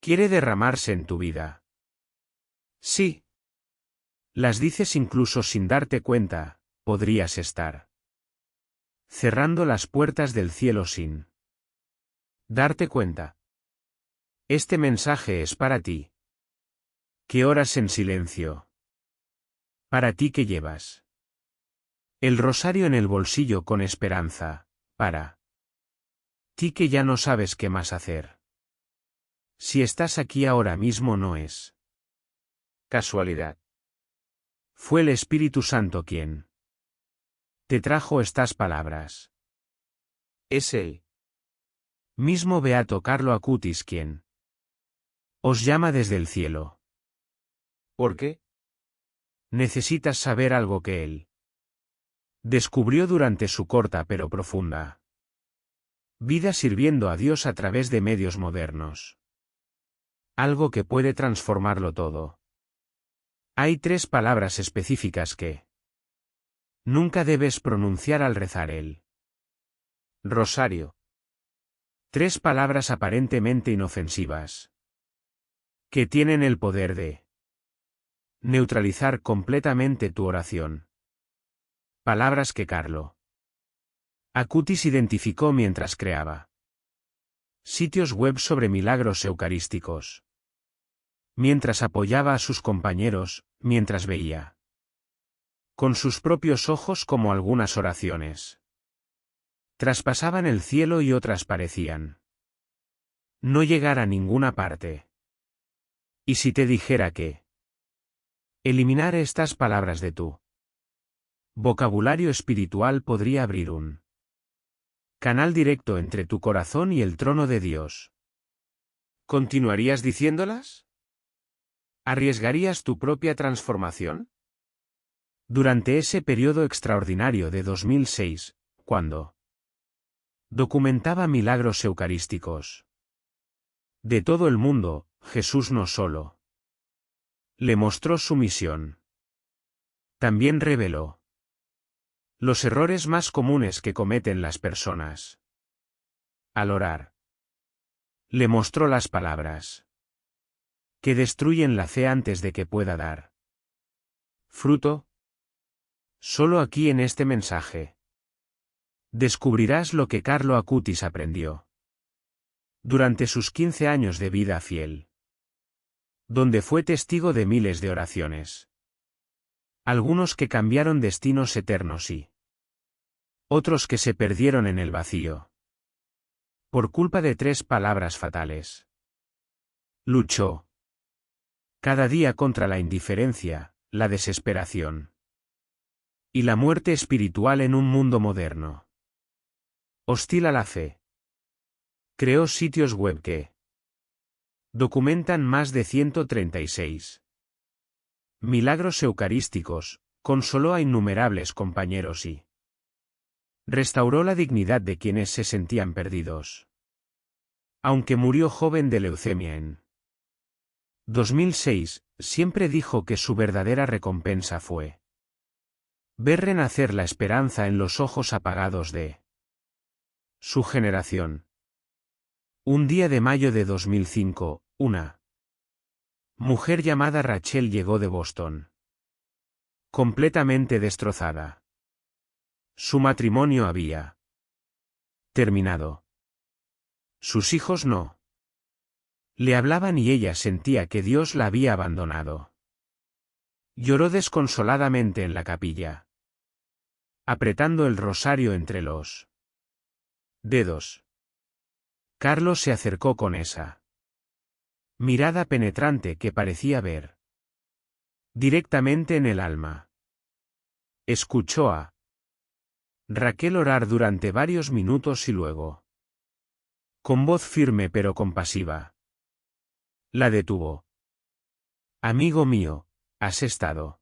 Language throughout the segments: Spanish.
Quiere derramarse en tu vida. Sí. Las dices incluso sin darte cuenta, podrías estar cerrando las puertas del cielo sin darte cuenta. Este mensaje es para ti, que oras en silencio. Para ti que llevas el rosario en el bolsillo con esperanza, para ti que ya no sabes qué más hacer. Si estás aquí ahora mismo no es casualidad. Fue el Espíritu Santo quien te trajo estas palabras. Es el mismo Beato Carlo Acutis quien os llama desde el cielo. ¿Por qué? Necesitas saber algo que él descubrió durante su corta pero profunda vida sirviendo a Dios a través de medios modernos. Algo que puede transformarlo todo. Hay 3 palabras específicas que nunca debes pronunciar al rezar el rosario. 3 palabras aparentemente inofensivas que tienen el poder de neutralizar completamente tu oración. Palabras que Carlo Acutis identificó mientras creaba sitios web sobre milagros eucarísticos. Mientras apoyaba a sus compañeros, mientras veía con sus propios ojos como algunas oraciones traspasaban el cielo y otras parecían no llegar a ninguna parte. ¿Y si te dijera que eliminar estas palabras de tu vocabulario espiritual podría abrir un canal directo entre tu corazón y el trono de Dios? ¿Continuarías diciéndolas? ¿Arriesgarías tu propia transformación? Durante ese periodo extraordinario de 2006, cuando documentaba milagros eucarísticos de todo el mundo, Jesús no solo le mostró su misión, también reveló los errores más comunes que cometen las personas al orar. Le mostró las palabras que destruyen la fe antes de que pueda dar fruto. Solo aquí en este mensaje descubrirás lo que Carlo Acutis aprendió durante sus 15 años de vida fiel, donde fue testigo de miles de oraciones, algunos que cambiaron destinos eternos y otros que se perdieron en el vacío por culpa de 3 palabras fatales. Luchó cada día contra la indiferencia, la desesperación y la muerte espiritual en un mundo moderno hostil a la fe. Creó sitios web que documentan más de 136 milagros eucarísticos, consoló a innumerables compañeros y restauró la dignidad de quienes se sentían perdidos. Aunque murió joven de leucemia en 2006, siempre dijo que su verdadera recompensa fue ver renacer la esperanza en los ojos apagados de su generación. Un día de mayo de 2005, una mujer llamada Rachel llegó de Boston, completamente destrozada. Su matrimonio había terminado. Sus hijos no le hablaban y ella sentía que Dios la había abandonado. Lloró desconsoladamente en la capilla, apretando el rosario entre los dedos. Carlos se acercó con esa mirada penetrante que parecía ver directamente en el alma. Escuchó a Raquel orar durante varios minutos y luego, con voz firme pero compasiva, la detuvo. Amigo mío, has estado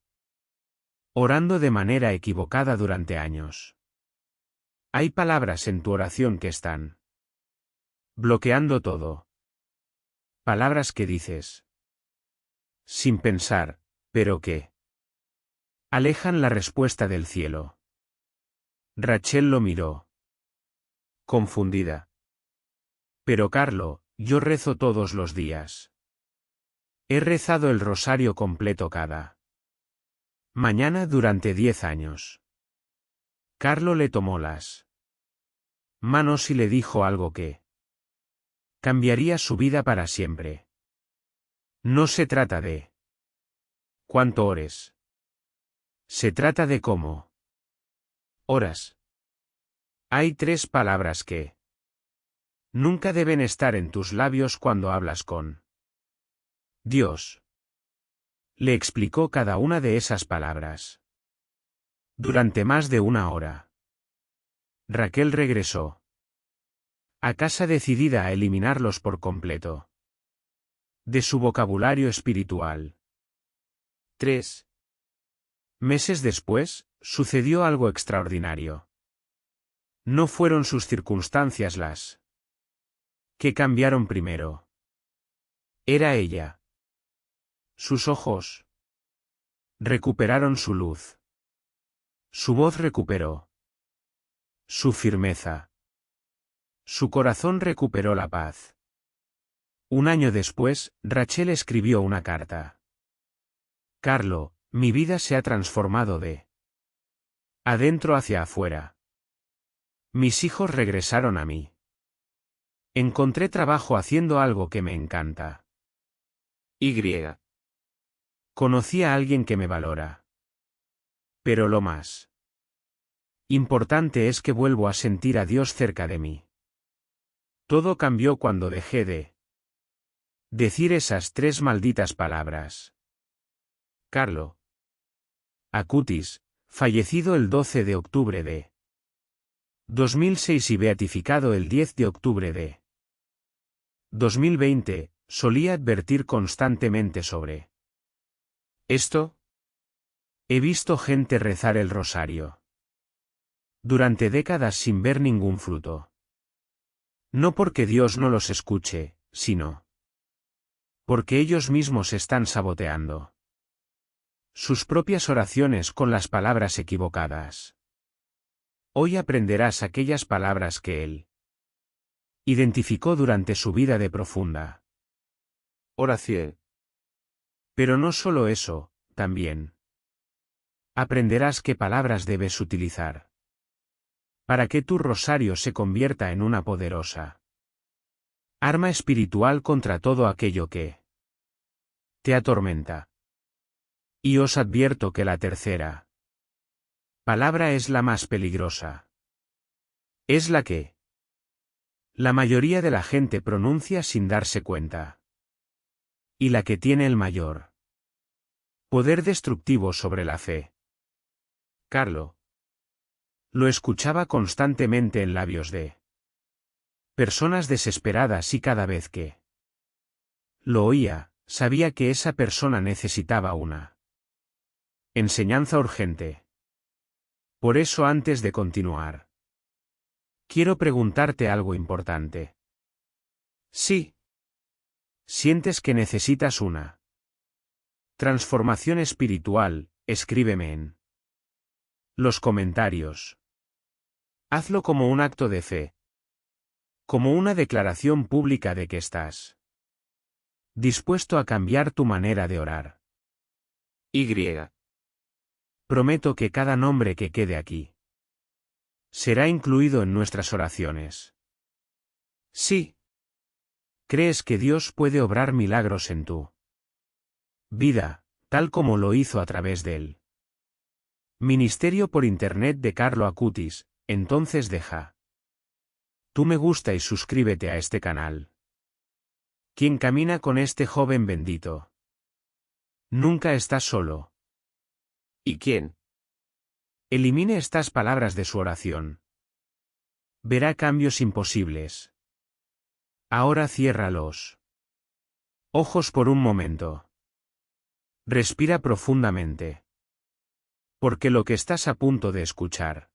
orando de manera equivocada durante años. Hay palabras en tu oración que están bloqueando todo. Palabras que dices sin pensar, pero que alejan la respuesta del cielo. Rachel lo miró, confundida. Pero Carlo, Yo rezo todos los días. He rezado el rosario completo cada mañana durante 10 años. Carlo le tomó las manos y le dijo algo que cambiaría su vida para siempre. No se trata de cuánto ores. Se trata de cómo oras. Hay 3 palabras que nunca deben estar en tus labios cuando hablas con Dios. Le explicó cada una de esas palabras. Durante más de 1 hora. Raquel regresó a casa decidida a eliminarlos por completo de su vocabulario espiritual. 3 meses después, sucedió algo extraordinario. No fueron sus circunstancias las que cambiaron primero. Era ella. Sus ojos recuperaron su luz. Su voz recuperó su firmeza. Su corazón recuperó la paz. 1 año después, Rachel escribió una carta. Carlo, mi vida se ha transformado de adentro hacia afuera. Mis hijos regresaron a mí. Encontré trabajo haciendo algo que me encanta. Conocí a alguien que me valora. Pero lo más importante es que vuelvo a sentir a Dios cerca de mí. Todo cambió cuando dejé de decir esas 3 malditas palabras. Carlo Acutis, fallecido el 12 de octubre de 2006 y beatificado el 10 de octubre de 2020, solía advertir constantemente sobre esto. He visto gente rezar el rosario durante décadas sin ver ningún fruto. No porque Dios no los escuche, sino porque ellos mismos están saboteando sus propias oraciones con las palabras equivocadas. Hoy aprenderás aquellas palabras que Él identificó durante su vida de profunda oración. Pero no solo eso, también aprenderás qué palabras debes utilizar para que tu rosario se convierta en una poderosa arma espiritual contra todo aquello que te atormenta. Y os advierto que la tercera palabra es la más peligrosa. Es la que la mayoría de la gente pronuncia sin darse cuenta. Y la que tiene el mayor poder destructivo sobre la fe. Carlo lo escuchaba constantemente en labios de personas desesperadas y cada vez que lo oía, sabía que esa persona necesitaba una enseñanza urgente. Por eso antes de continuar, quiero preguntarte algo importante. Sí. ¿Sientes que necesitas una transformación espiritual? Escríbeme en los comentarios. Hazlo como un acto de fe. Como una declaración pública de que estás dispuesto a cambiar tu manera de orar. Prometo que cada nombre que quede aquí será incluido en nuestras oraciones. Sí. ¿Crees que Dios puede obrar milagros en tu vida, tal como lo hizo a través del ministerio por internet de Carlo Acutis? Entonces deja tu me gusta y suscríbete a este canal. Quien camina con este joven bendito nunca está solo. ¿Y quién elimine estas palabras de su oración verá cambios imposibles? Ahora cierra los ojos por un momento. Respira profundamente. Porque lo que estás a punto de escuchar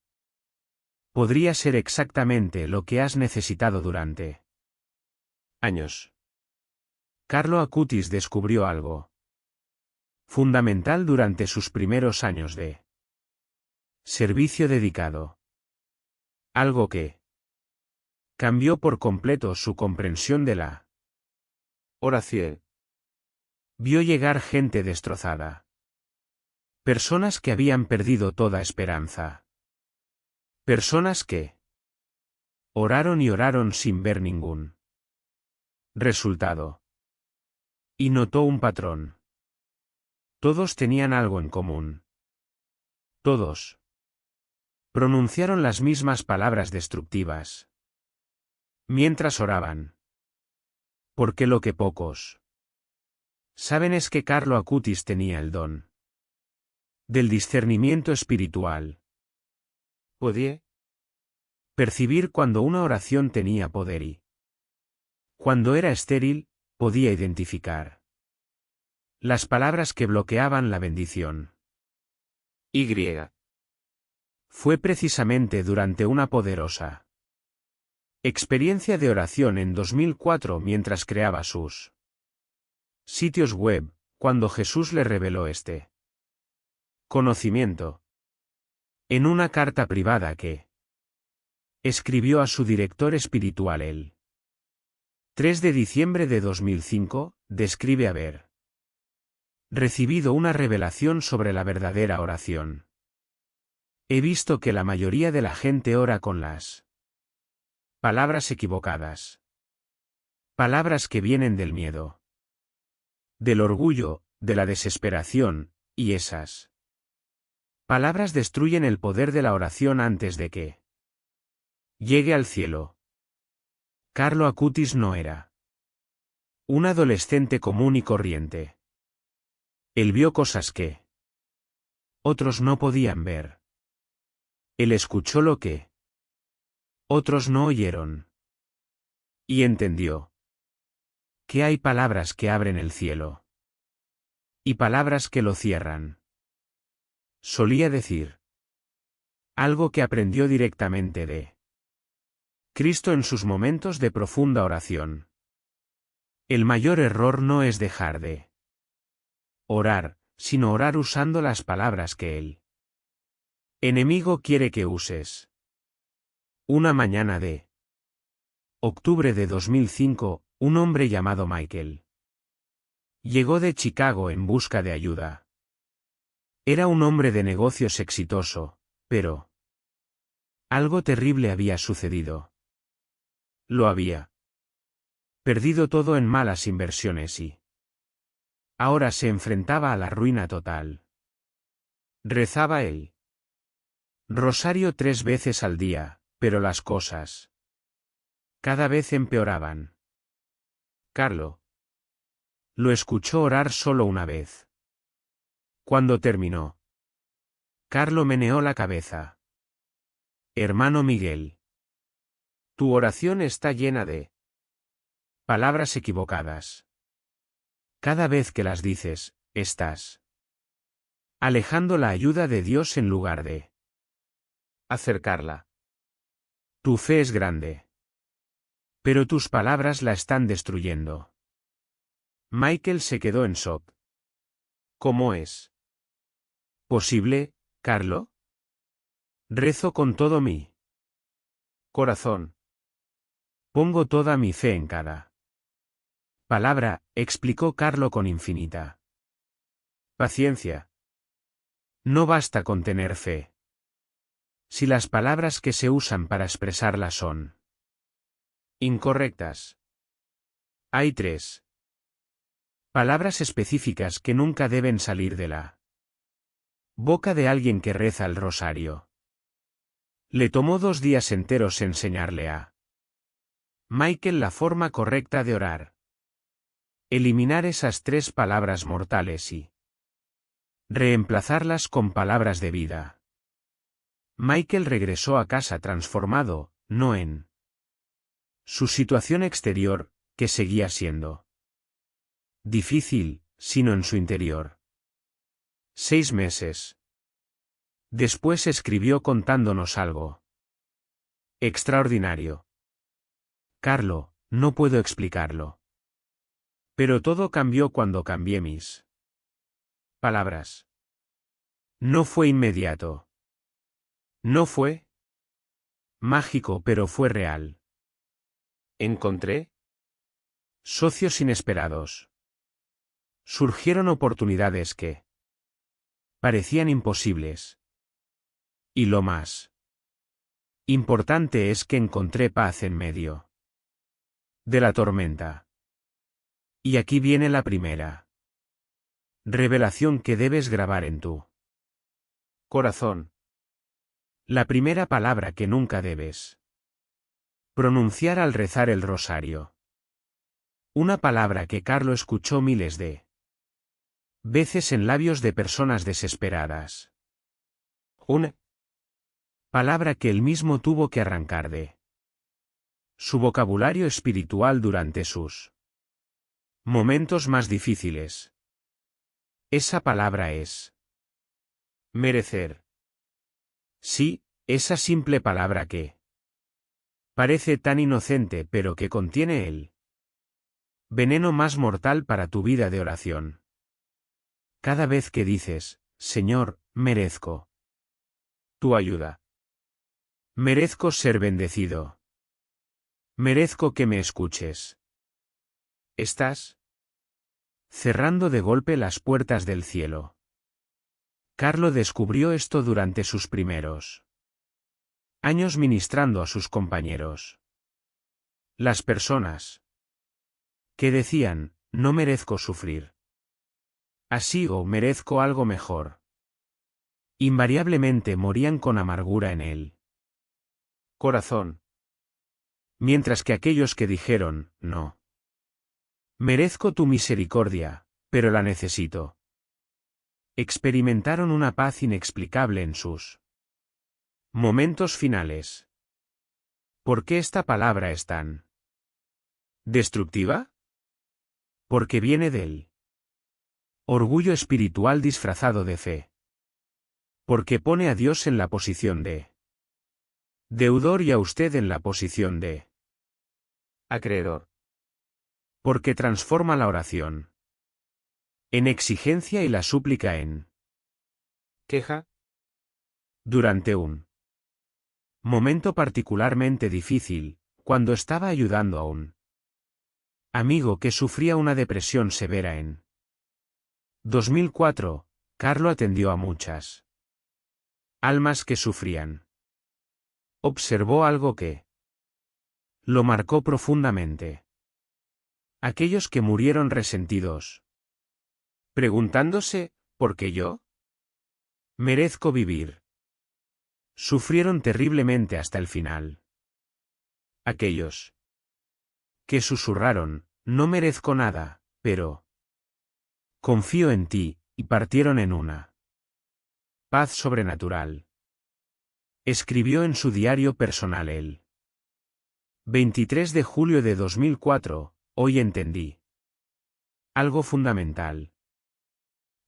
podría ser exactamente lo que has necesitado durante años. Carlo Acutis descubrió algo fundamental durante sus primeros años de servicio dedicado. Algo que cambió por completo su comprensión de la Oración. Vio llegar gente destrozada. Personas que habían perdido toda esperanza. Personas que oraron y oraron sin ver ningún resultado. Y notó un patrón. Todos tenían algo en común. Todos pronunciaron las mismas palabras destructivas mientras oraban. Porque lo que pocos saben es que Carlo Acutis tenía el don del discernimiento espiritual. Podía Percibir cuando una oración tenía poder y cuando era estéril, podía identificar las palabras que bloqueaban la bendición. Y. Fue precisamente durante una poderosa experiencia de oración en 2004 mientras creaba sus sitios web, cuando Jesús le reveló este conocimiento en una carta privada que escribió a su director espiritual el 3 de diciembre de 2005, describe haber recibido una revelación sobre la verdadera oración. He visto que la mayoría de la gente ora con las palabras equivocadas. Palabras que vienen del miedo, del orgullo, de la desesperación, y esas palabras destruyen el poder de la oración antes de que llegue al cielo. Carlo Acutis no era un adolescente común y corriente. Él vio cosas que otros no podían ver. Él escuchó lo que otros no oyeron. Y entendió que hay palabras que abren el cielo y palabras que lo cierran. Solía decir algo que aprendió directamente de Cristo en sus momentos de profunda oración. El mayor error no es dejar de orar, sino orar usando las palabras que el enemigo quiere que uses. Una mañana de octubre de 2005, un hombre llamado Michael llegó de Chicago en busca de ayuda. Era un hombre de negocios exitoso, pero algo terrible había sucedido. Lo había perdido todo en malas inversiones y ahora se enfrentaba a la ruina total. Rezaba el rosario 3 veces al día, pero las cosas cada vez empeoraban. Carlo lo escuchó orar solo una vez. Cuando terminó, Carlo meneó la cabeza. Hermano Miguel, tu oración está llena de palabras equivocadas. Cada vez que las dices, estás alejando la ayuda de Dios en lugar de acercarla. Tu fe es grande, pero tus palabras la están destruyendo. Michael se quedó en shock. ¿Cómo es posible, Carlo? Rezo con todo mi corazón. Pongo toda mi fe en cada palabra, explicó Carlo con infinita paciencia. No basta con tener fe. Si las palabras que se usan para expresarla son incorrectas. Hay 3 palabras específicas que nunca deben salir de la boca de alguien que reza el rosario. Le tomó 2 días enteros enseñarle a Michael la forma correcta de orar. Eliminar esas 3 palabras mortales y reemplazarlas con palabras de vida. Michael regresó a casa transformado, no en su situación exterior, que seguía siendo difícil, sino en su interior. 6 meses después escribió contándonos algo extraordinario. Carlo, no puedo explicarlo. Pero todo cambió cuando cambié mis palabras. No fue inmediato. No fue mágico, pero fue real. Encontré Socios inesperados. Surgieron oportunidades que parecían imposibles. Y lo más importante es que encontré paz en medio de la tormenta. Y aquí viene la primera revelación que debes grabar en tu corazón. La primera palabra que nunca debes pronunciar al rezar el rosario. Una palabra que Carlo escuchó miles de veces en labios de personas desesperadas. Una palabra que él mismo tuvo que arrancar de su vocabulario espiritual durante sus momentos más difíciles. Esa palabra es merecer. Sí, esa simple palabra que parece tan inocente pero que contiene el veneno más mortal para tu vida de oración. Cada vez que dices, Señor, merezco tu ayuda. Merezco ser bendecido. Merezco que me escuches. Estás cerrando de golpe las puertas del cielo. Carlo descubrió esto durante sus primeros años ministrando a sus compañeros. Las personas que decían, no merezco sufrir. Así o merezco algo mejor. Invariablemente morían con amargura en el corazón. Mientras que aquellos que dijeron, no. Merezco tu misericordia, pero la necesito. Experimentaron una paz inexplicable en sus momentos finales. ¿Por qué esta palabra es tan destructiva? Porque viene del orgullo espiritual disfrazado de fe. Porque pone a Dios en la posición de deudor y a usted en la posición de acreedor. Porque transforma la oración en exigencia y la súplica en queja. Durante un momento particularmente difícil, cuando estaba ayudando a un amigo que sufría una depresión severa en 2004, Carlo atendió a muchas almas que sufrían. Observó algo que lo marcó profundamente. Aquellos que murieron resentidos, preguntándose, ¿por qué yo merezco vivir? Sufrieron terriblemente hasta el final. Aquellos que susurraron, no merezco nada, pero confío en ti, y partieron en una paz sobrenatural. Escribió en su diario personal el 23 de julio de 2004, hoy entendí algo fundamental.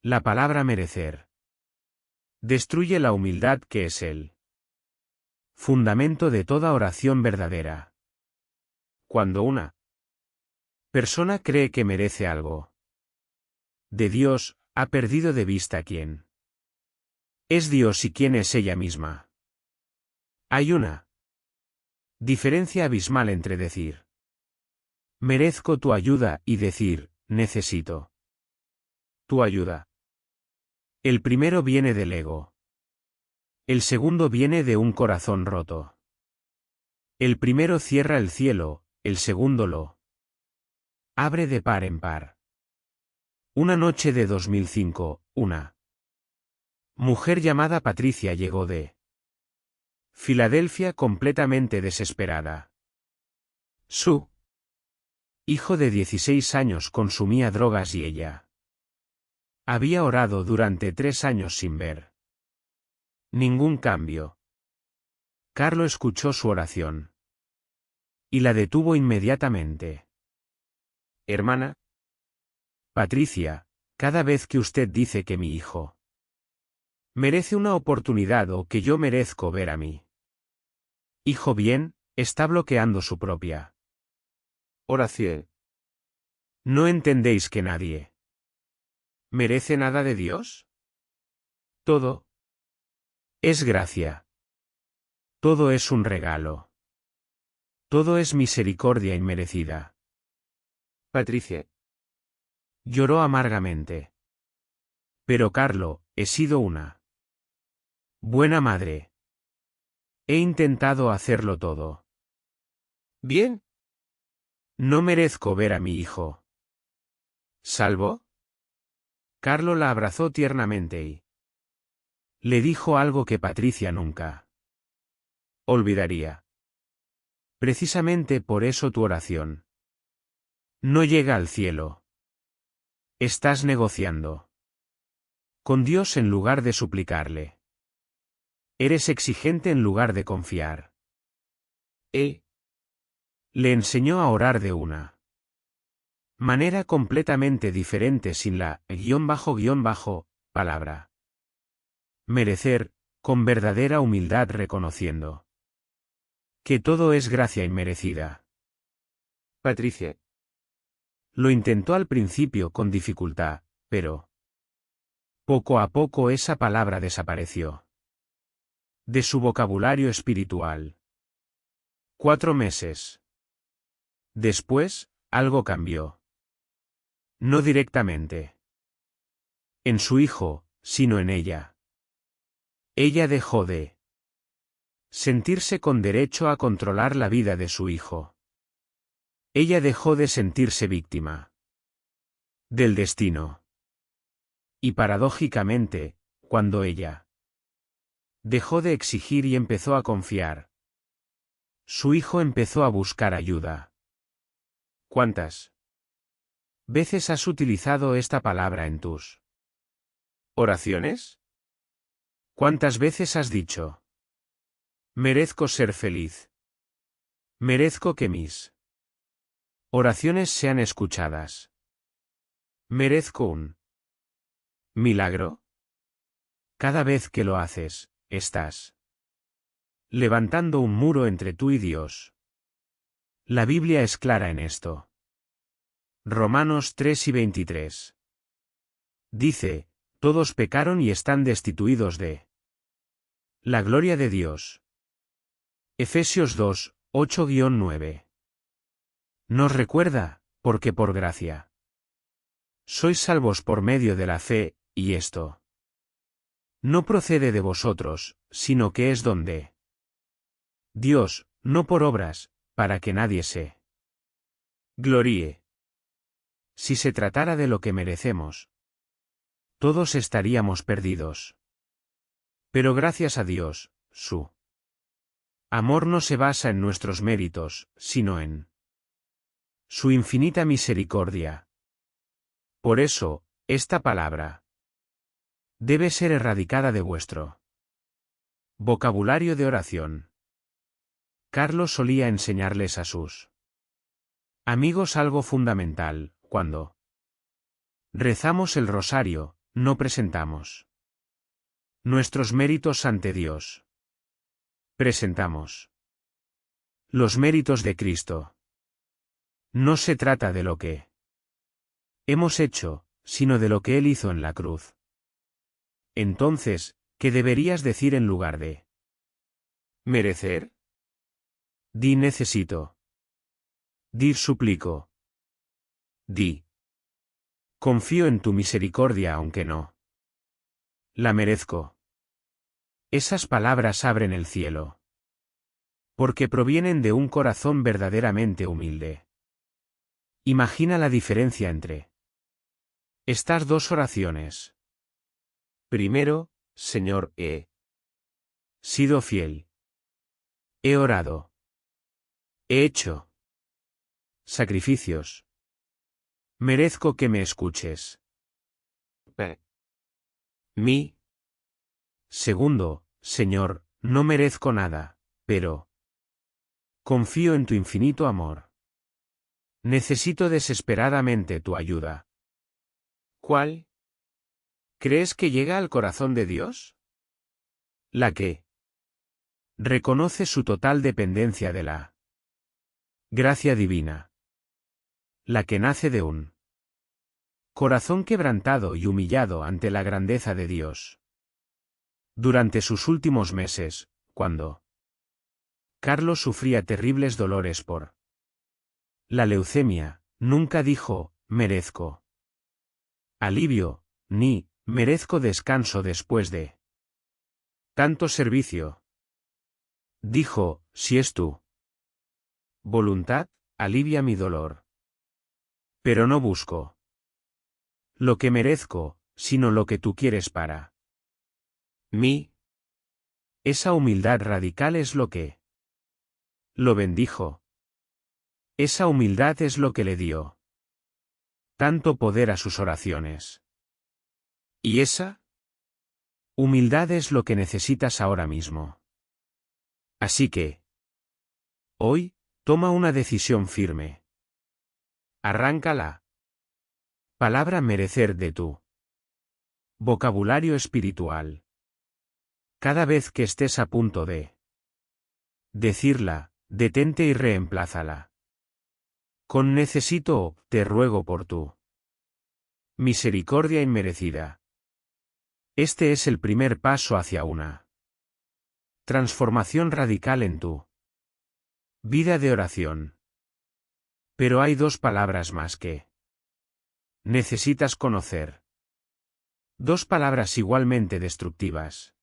La palabra merecer destruye la humildad que es el fundamento de toda oración verdadera. Cuando una persona cree que merece algo de Dios, ha perdido de vista quién es Dios y quién es ella misma. Hay una diferencia abismal entre decir merezco tu ayuda y decir necesito tu ayuda. El primero viene del ego. El segundo viene de un corazón roto. El primero cierra el cielo, el segundo lo abre de par en par. Una noche de 2005, una mujer llamada Patricia llegó de Filadelfia completamente desesperada. Su hijo de 16 años consumía drogas y ella había orado durante 3 años sin ver ningún cambio. Carlo escuchó su oración y la detuvo inmediatamente. Hermana Patricia, cada vez que usted dice que mi hijo merece una oportunidad o que yo merezco ver a mi hijo bien, está bloqueando su propia oración. ¿No entendéis que nadie merece nada de Dios? Todo es gracia. Todo es un regalo. Todo es misericordia inmerecida. Patricia. Lloró amargamente. Pero Carlo, he sido una buena madre. He intentado hacerlo todo. Bien. No merezco ver a mi hijo ¿Salvo? Carlo la abrazó tiernamente y le dijo algo que Patricia nunca olvidaría. Precisamente por eso tu oración no llega al cielo. Estás negociando con Dios en lugar de suplicarle. Eres exigente en lugar de confiar. Le enseñó a orar de una manera completamente diferente sin la palabra. Merecer, con verdadera humildad reconociendo que todo es gracia inmerecida. Patricia. Lo intentó al principio con dificultad, pero poco a poco esa palabra desapareció de su vocabulario espiritual. 4 meses después, algo cambió. No directamente en su hijo, sino en ella. Ella dejó de sentirse con derecho a controlar la vida de su hijo. Ella dejó de sentirse víctima del destino. Y paradójicamente, cuando ella dejó de exigir y empezó a confiar, su hijo empezó a buscar ayuda. ¿Cuántas veces has utilizado esta palabra en tus ¿Oraciones? ¿Cuántas veces has dicho: merezco ser feliz? Merezco que mis oraciones sean escuchadas. Merezco un milagro. Cada vez que lo haces, estás levantando un muro entre tú y Dios. La Biblia es clara en esto. Romanos 3:23. Dice: todos pecaron y están destituidos de la gloria de Dios. Efesios 2:8-9. Nos recuerda, porque por gracia sois salvos por medio de la fe, y esto no procede de vosotros, sino que es don de Dios, no por obras, para que nadie se gloríe. Si se tratara de lo que merecemos, todos estaríamos perdidos. Pero gracias a Dios, su amor no se basa en nuestros méritos, sino en su infinita misericordia. Por eso, esta palabra debe ser erradicada de vuestro vocabulario de oración. Carlos solía enseñarles a sus amigos algo fundamental: cuando rezamos el rosario, no presentamos nuestros méritos ante Dios. Presentamos los méritos de Cristo. No se trata de lo que hemos hecho, sino de lo que Él hizo en la cruz. Entonces, ¿qué deberías decir en lugar de ¿merecer? di necesito? Di suplico. Di confío en tu misericordia aunque no la merezco. Esas palabras abren el cielo, porque provienen de un corazón verdaderamente humilde. Imagina la diferencia entre estas dos oraciones. Primero, Señor, he sido fiel. He orado. He hecho sacrificios. Merezco que me escuches. Mi. Segundo, Señor, no merezco nada, pero confío en tu infinito amor. Necesito desesperadamente tu ayuda. ¿Cuál? ¿Crees que llega al corazón de Dios? La que reconoce su total dependencia de la gracia divina. La que nace de un corazón quebrantado y humillado ante la grandeza de Dios. Durante sus últimos meses, cuando Carlos sufría terribles dolores por la leucemia, Nunca dijo, merezco alivio, ni, merezco descanso después de tanto servicio. Dijo, si es tu voluntad, alivia mi dolor. Pero no busco lo que merezco, sino lo que tú quieres para mí. Esa humildad radical es lo que lo bendijo. Esa humildad es lo que le dio tanto poder a sus oraciones. ¿Y esa humildad es lo que necesitas ahora mismo? Así que, hoy, toma una decisión firme. Arranca la palabra merecer de tu vocabulario espiritual. Cada vez que estés a punto de decirla, detente y reemplázala con necesito o te ruego por tu misericordia inmerecida. Este es el primer paso hacia una transformación radical en tu vida de oración. Pero hay dos palabras más que necesitas conocer. Dos palabras igualmente destructivas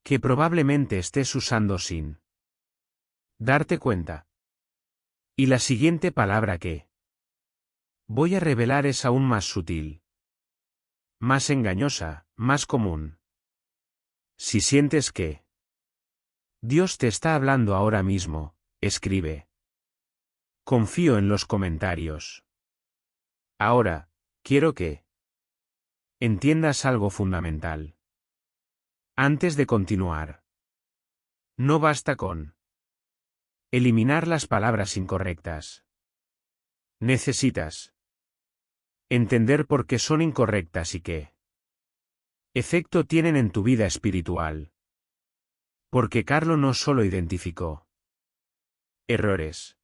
que probablemente estés usando sin darte cuenta. Y la siguiente palabra que voy a revelar es aún más sutil, más engañosa, más común. Si sientes que Dios te está hablando ahora mismo, escribe. Confío en los comentarios. Ahora, quiero que entiendas algo fundamental. Antes de continuar, no basta con eliminar las palabras incorrectas. Necesitas entender por qué son incorrectas y qué efecto tienen en tu vida espiritual. Porque Carlo no solo identificó errores,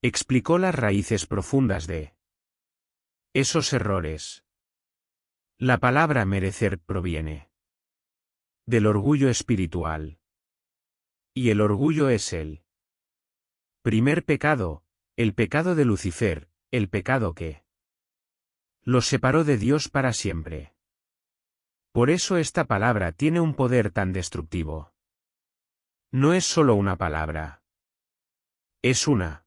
explicó las raíces profundas de esos errores. La palabra merecer proviene del orgullo espiritual. Y el orgullo es el primer pecado, el pecado de Lucifer, el pecado que los separó de Dios para siempre. Por eso esta palabra tiene un poder tan destructivo. No es solo una palabra. Es una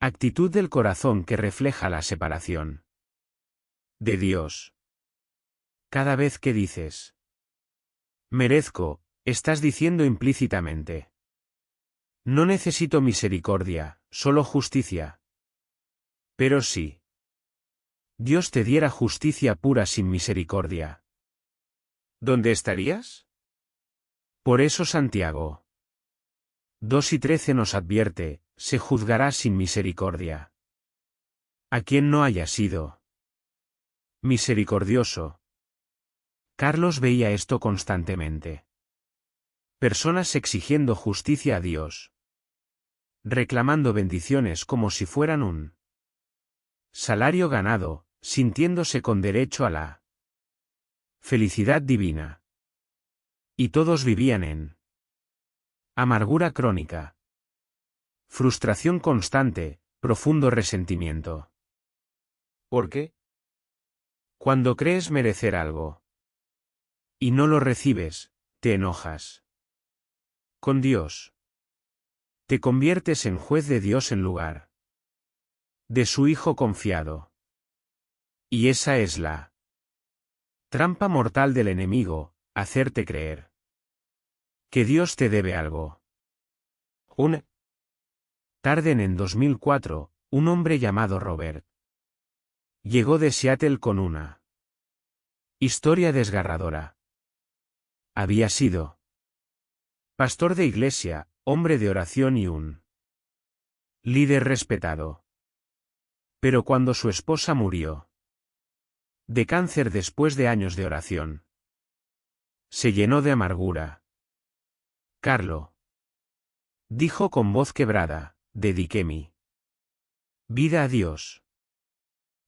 actitud del corazón que refleja la separación de Dios. Cada vez que dices merezco, estás diciendo implícitamente no necesito misericordia, solo justicia. Pero si Dios te diera justicia pura sin misericordia, ¿dónde estarías? Por eso Santiago 2:13 nos advierte, se juzgará sin misericordia a quien no haya sido misericordioso. Carlos veía esto constantemente. Personas exigiendo justicia a Dios, reclamando bendiciones como si fueran un salario ganado, sintiéndose con derecho a la felicidad divina. Y todos vivían en amargura crónica, frustración constante, profundo resentimiento. ¿Por qué? Cuando crees merecer algo y no lo recibes, te enojas con Dios. Te conviertes en juez de Dios en lugar de su Hijo confiado. Y esa es la trampa mortal del enemigo, hacerte creer que Dios te debe algo. Una tarde en 2004, un hombre llamado Robert llegó de Seattle con una historia desgarradora. Había sido pastor de iglesia, hombre de oración y un líder respetado. Pero cuando su esposa murió de cáncer después de años de oración, se llenó de amargura. Carlo dijo con voz quebrada, dediqué mi vida a Dios.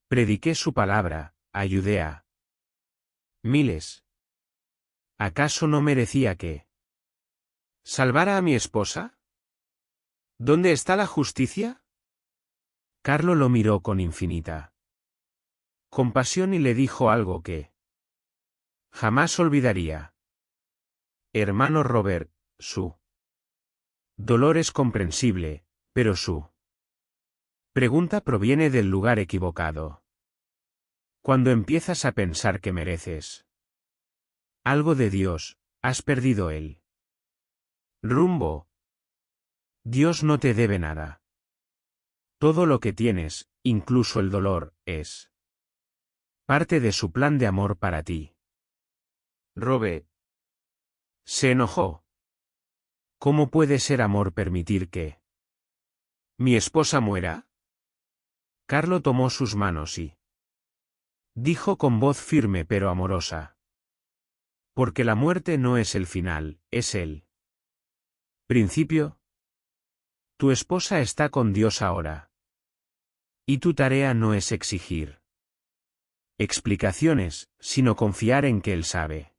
Prediqué su palabra, ayudé a miles. ¿Acaso no merecía que salvara a mi esposa? ¿Dónde está la justicia? Carlo lo miró con infinita compasión y le dijo algo que jamás olvidaría. Hermano Robert, su dolor es comprensible, pero su pregunta proviene del lugar equivocado. Cuando empiezas a pensar que mereces algo de Dios, has perdido el rumbo. Dios no te debe nada. Todo lo que tienes, incluso el dolor, es parte de su plan de amor para ti. Robe se enojó. ¿Cómo puede ser amor permitir que mi esposa muera? Carlo tomó sus manos y dijo con voz firme pero amorosa. Porque la muerte no es el final, es el principio. Tu esposa está con Dios ahora. Y tu tarea no es exigir explicaciones, sino confiar en que Él sabe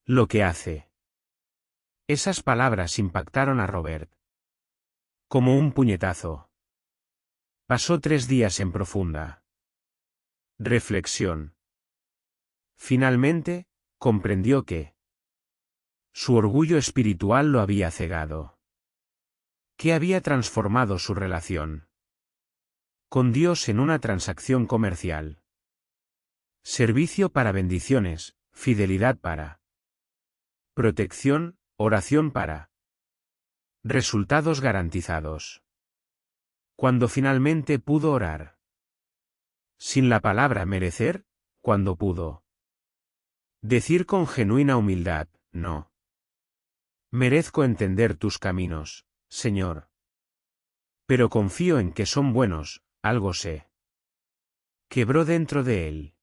lo que hace. Esas palabras impactaron a Robert como un puñetazo. Pasó 3 días en profunda reflexión. Finalmente, comprendió que su orgullo espiritual lo había cegado. Que había transformado su relación con Dios en una transacción comercial. Servicio para bendiciones, fidelidad para protección, oración para resultados garantizados. Cuando finalmente pudo orar sin la palabra merecer, cuando pudo decir con genuina humildad, no merezco entender tus caminos, Señor. Pero confío en que son buenos, algo se quebró dentro de él.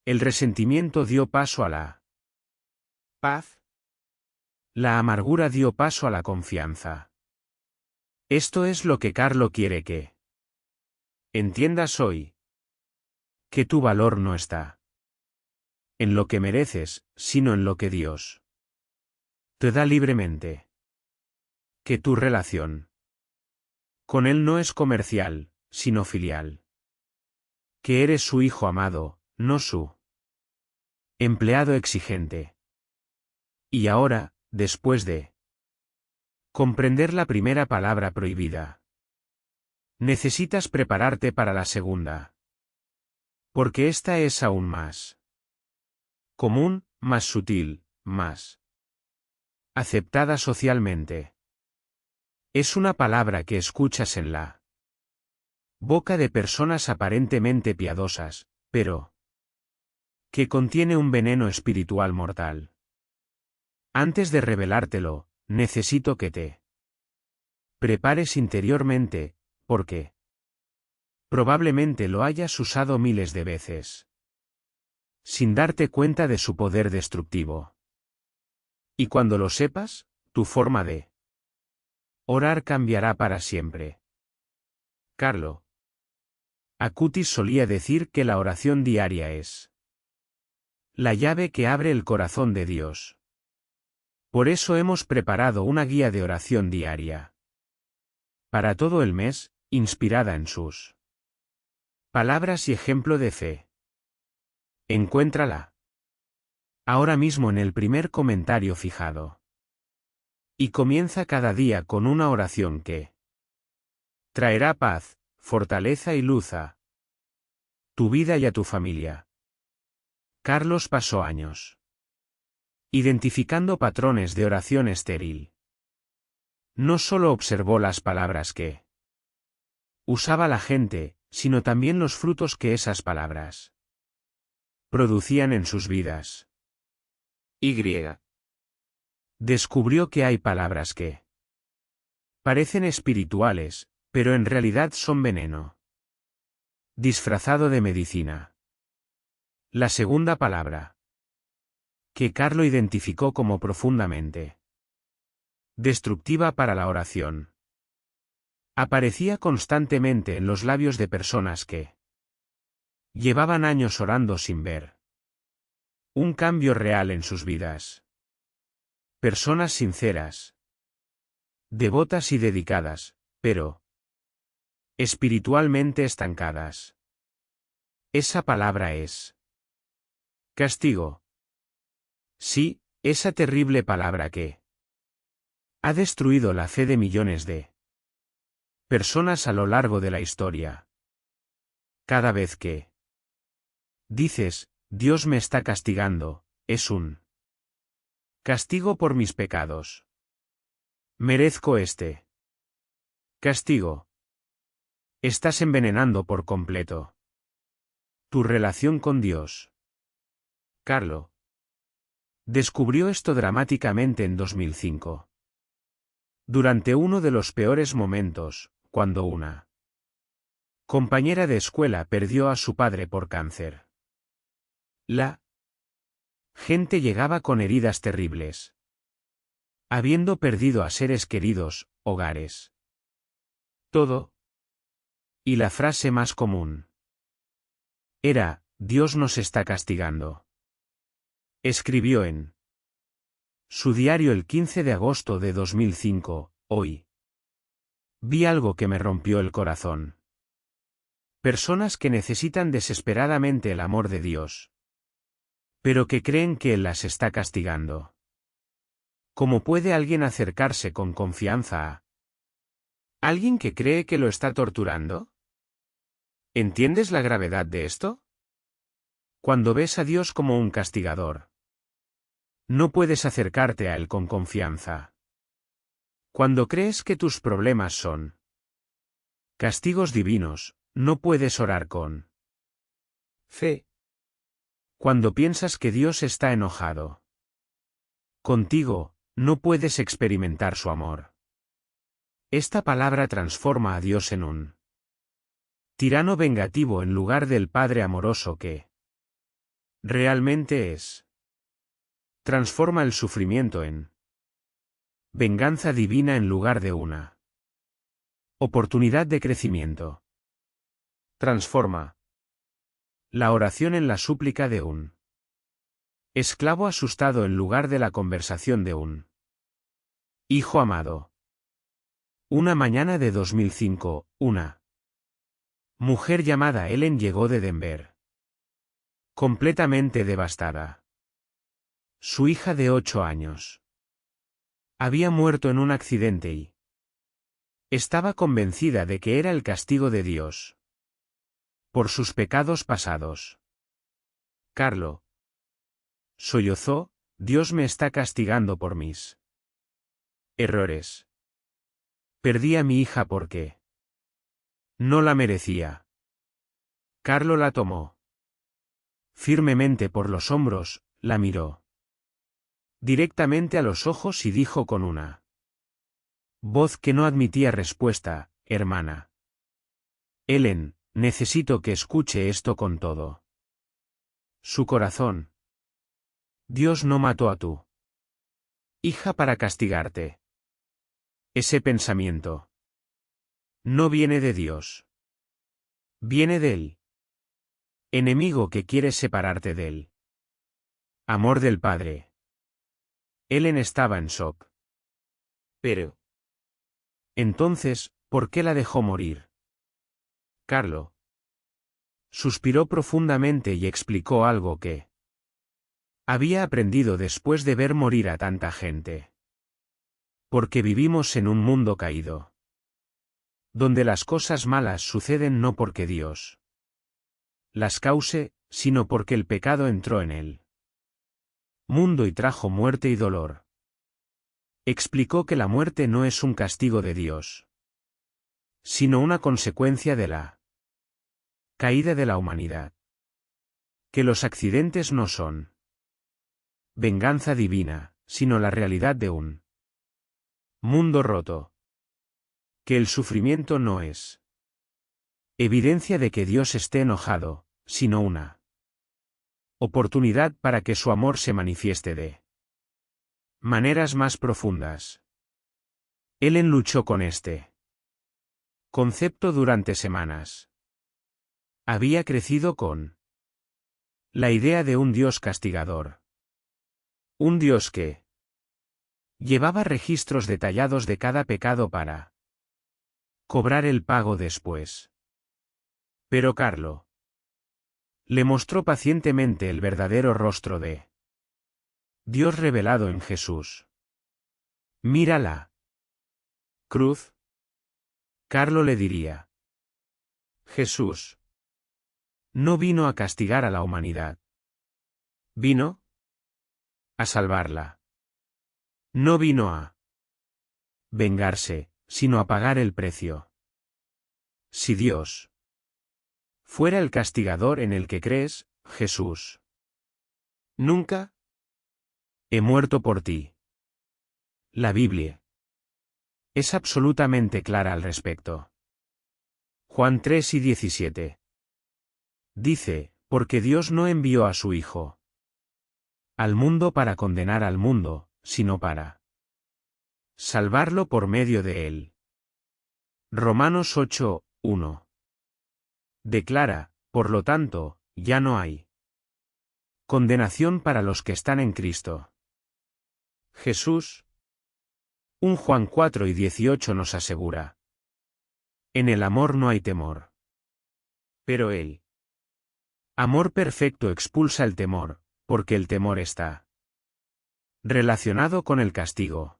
El resentimiento dio paso a la paz. La amargura dio paso a la confianza. Esto es lo que Carlo quiere que entiendas hoy. Que tu valor no está en lo que mereces, sino en lo que Dios te da libremente. Que tu relación con Él no es comercial, sino filial. Que eres su hijo amado, no su empleado exigente. Y ahora, después de comprender la primera palabra prohibida, necesitas prepararte para la segunda. Porque esta es aún más común, más sutil, más aceptada socialmente. Es una palabra que escuchas en la boca de personas aparentemente piadosas, pero que contiene un veneno espiritual mortal. Antes de revelártelo, necesito que te prepares interiormente, porque probablemente lo hayas usado miles de veces, sin darte cuenta de su poder destructivo. Y cuando lo sepas, tu forma de orar cambiará para siempre. Carlo Acutis solía decir que la oración diaria es la llave que abre el corazón de Dios. Por eso hemos preparado una guía de oración diaria para todo el mes, inspirada en sus palabras y ejemplo de fe. Encuéntrala ahora mismo en el primer comentario fijado. Y comienza cada día con una oración que traerá paz, fortaleza y luz a tu vida y a tu familia. Carlos pasó años identificando patrones de oración estéril. No solo observó las palabras que usaba la gente, sino también los frutos que esas palabras producían en sus vidas. Descubrió que hay palabras que parecen espirituales, pero en realidad son veneno disfrazado de medicina. La segunda palabra que Carlo identificó como profundamente destructiva para la oración aparecía constantemente en los labios de personas que llevaban años orando sin ver un cambio real en sus vidas. Personas sinceras, devotas y dedicadas, pero espiritualmente estancadas. Esa palabra es castigo. Sí, esa terrible palabra que ha destruido la fe de millones de personas a lo largo de la historia. Cada vez que dices, Dios me está castigando, es un castigo por mis pecados. Merezco este castigo. Estás envenenando por completo tu relación con Dios. Carlo descubrió esto dramáticamente en 2005. Durante uno de los peores momentos, cuando una compañera de escuela perdió a su padre por cáncer. La gente llegaba con heridas terribles, habiendo perdido a seres queridos, hogares. Todo. Y la frase más común era, Dios nos está castigando. Escribió en su diario el 15 de agosto de 2005, hoy. Vi algo que me rompió el corazón. Personas que necesitan desesperadamente el amor de Dios, pero que creen que Él las está castigando. ¿Cómo puede alguien acercarse con confianza a alguien que cree que lo está torturando? ¿Entiendes la gravedad de esto? Cuando ves a Dios como un castigador, no puedes acercarte a Él con confianza. Cuando crees que tus problemas son castigos divinos, no puedes orar con fe. Cuando piensas que Dios está enojado contigo, no puedes experimentar su amor. Esta palabra transforma a Dios en un tirano vengativo en lugar del Padre amoroso que realmente es. Transforma el sufrimiento en venganza divina en lugar de una oportunidad de crecimiento. Transforma la oración en la súplica de un esclavo asustado en lugar de la conversación de un hijo amado. Una mañana de 2005, una mujer llamada Ellen llegó de Denver, completamente devastada. Su hija de 8 años había muerto en un accidente y estaba convencida de que era el castigo de Dios por sus pecados pasados. Carlo sollozó, Dios me está castigando por mis errores. Perdí a mi hija porque no la merecía. Carlo la tomó firmemente por los hombros, la miró directamente a los ojos y dijo con una voz que no admitía respuesta, hermana Ellen, necesito que escuche esto con todo su corazón. Dios no mató a tu hija para castigarte. Ese pensamiento no viene de Dios. Viene del enemigo que quiere separarte de él. Amor del Padre. Ellen estaba en shock. Pero entonces, ¿por qué la dejó morir? Carlo suspiró profundamente y explicó algo que había aprendido después de ver morir a tanta gente. Porque vivimos en un mundo caído, donde las cosas malas suceden no porque Dios las cause, sino porque el pecado entró en él mundo y trajo muerte y dolor. Explicó que la muerte no es un castigo de Dios, sino una consecuencia de la caída de la humanidad. Que los accidentes no son venganza divina, sino la realidad de un mundo roto. Que el sufrimiento no es evidencia de que Dios esté enojado, sino una oportunidad para que su amor se manifieste de maneras más profundas. Ellen luchó con este concepto durante semanas. Había crecido con la idea de un Dios castigador. Un Dios que llevaba registros detallados de cada pecado para cobrar el pago después. Pero Carlo le mostró pacientemente el verdadero rostro de Dios revelado en Jesús. Mírala. Cruz. Carlo le diría. Jesús no vino a castigar a la humanidad. Vino a salvarla. No vino a vengarse, sino a pagar el precio. Si Dios fuera el castigador en el que crees, Jesús nunca he muerto por ti. La Biblia es absolutamente clara al respecto. Juan 3:17. Dice, porque Dios no envió a su Hijo al mundo para condenar al mundo, sino para salvarlo por medio de él. Romanos 8:1. Declara, por lo tanto, ya no hay condenación para los que están en Cristo Jesús. 1 Juan 4:18 nos asegura. En el amor no hay temor. Pero el amor perfecto expulsa el temor, porque el temor está relacionado con el castigo.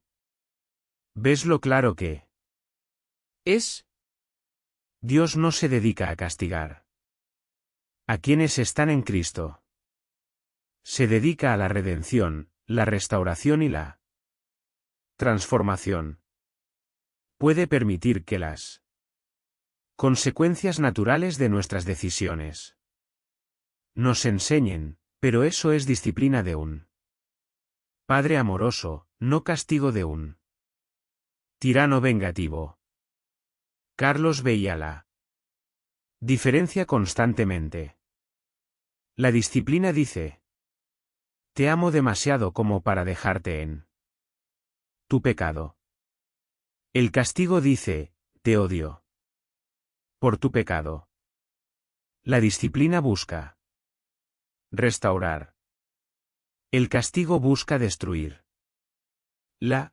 ¿Ves lo claro que es? Dios no se dedica a castigar a quienes están en Cristo. Se dedica a la redención, la restauración y la transformación. Puede permitir que las consecuencias naturales de nuestras decisiones nos enseñen, pero eso es disciplina de un Padre amoroso, no castigo de un tirano vengativo. Carlos veía la diferencia constantemente. La disciplina dice: te amo demasiado como para dejarte en tu pecado. El castigo dice: te odio por tu pecado. La disciplina busca restaurar. El castigo busca destruir. La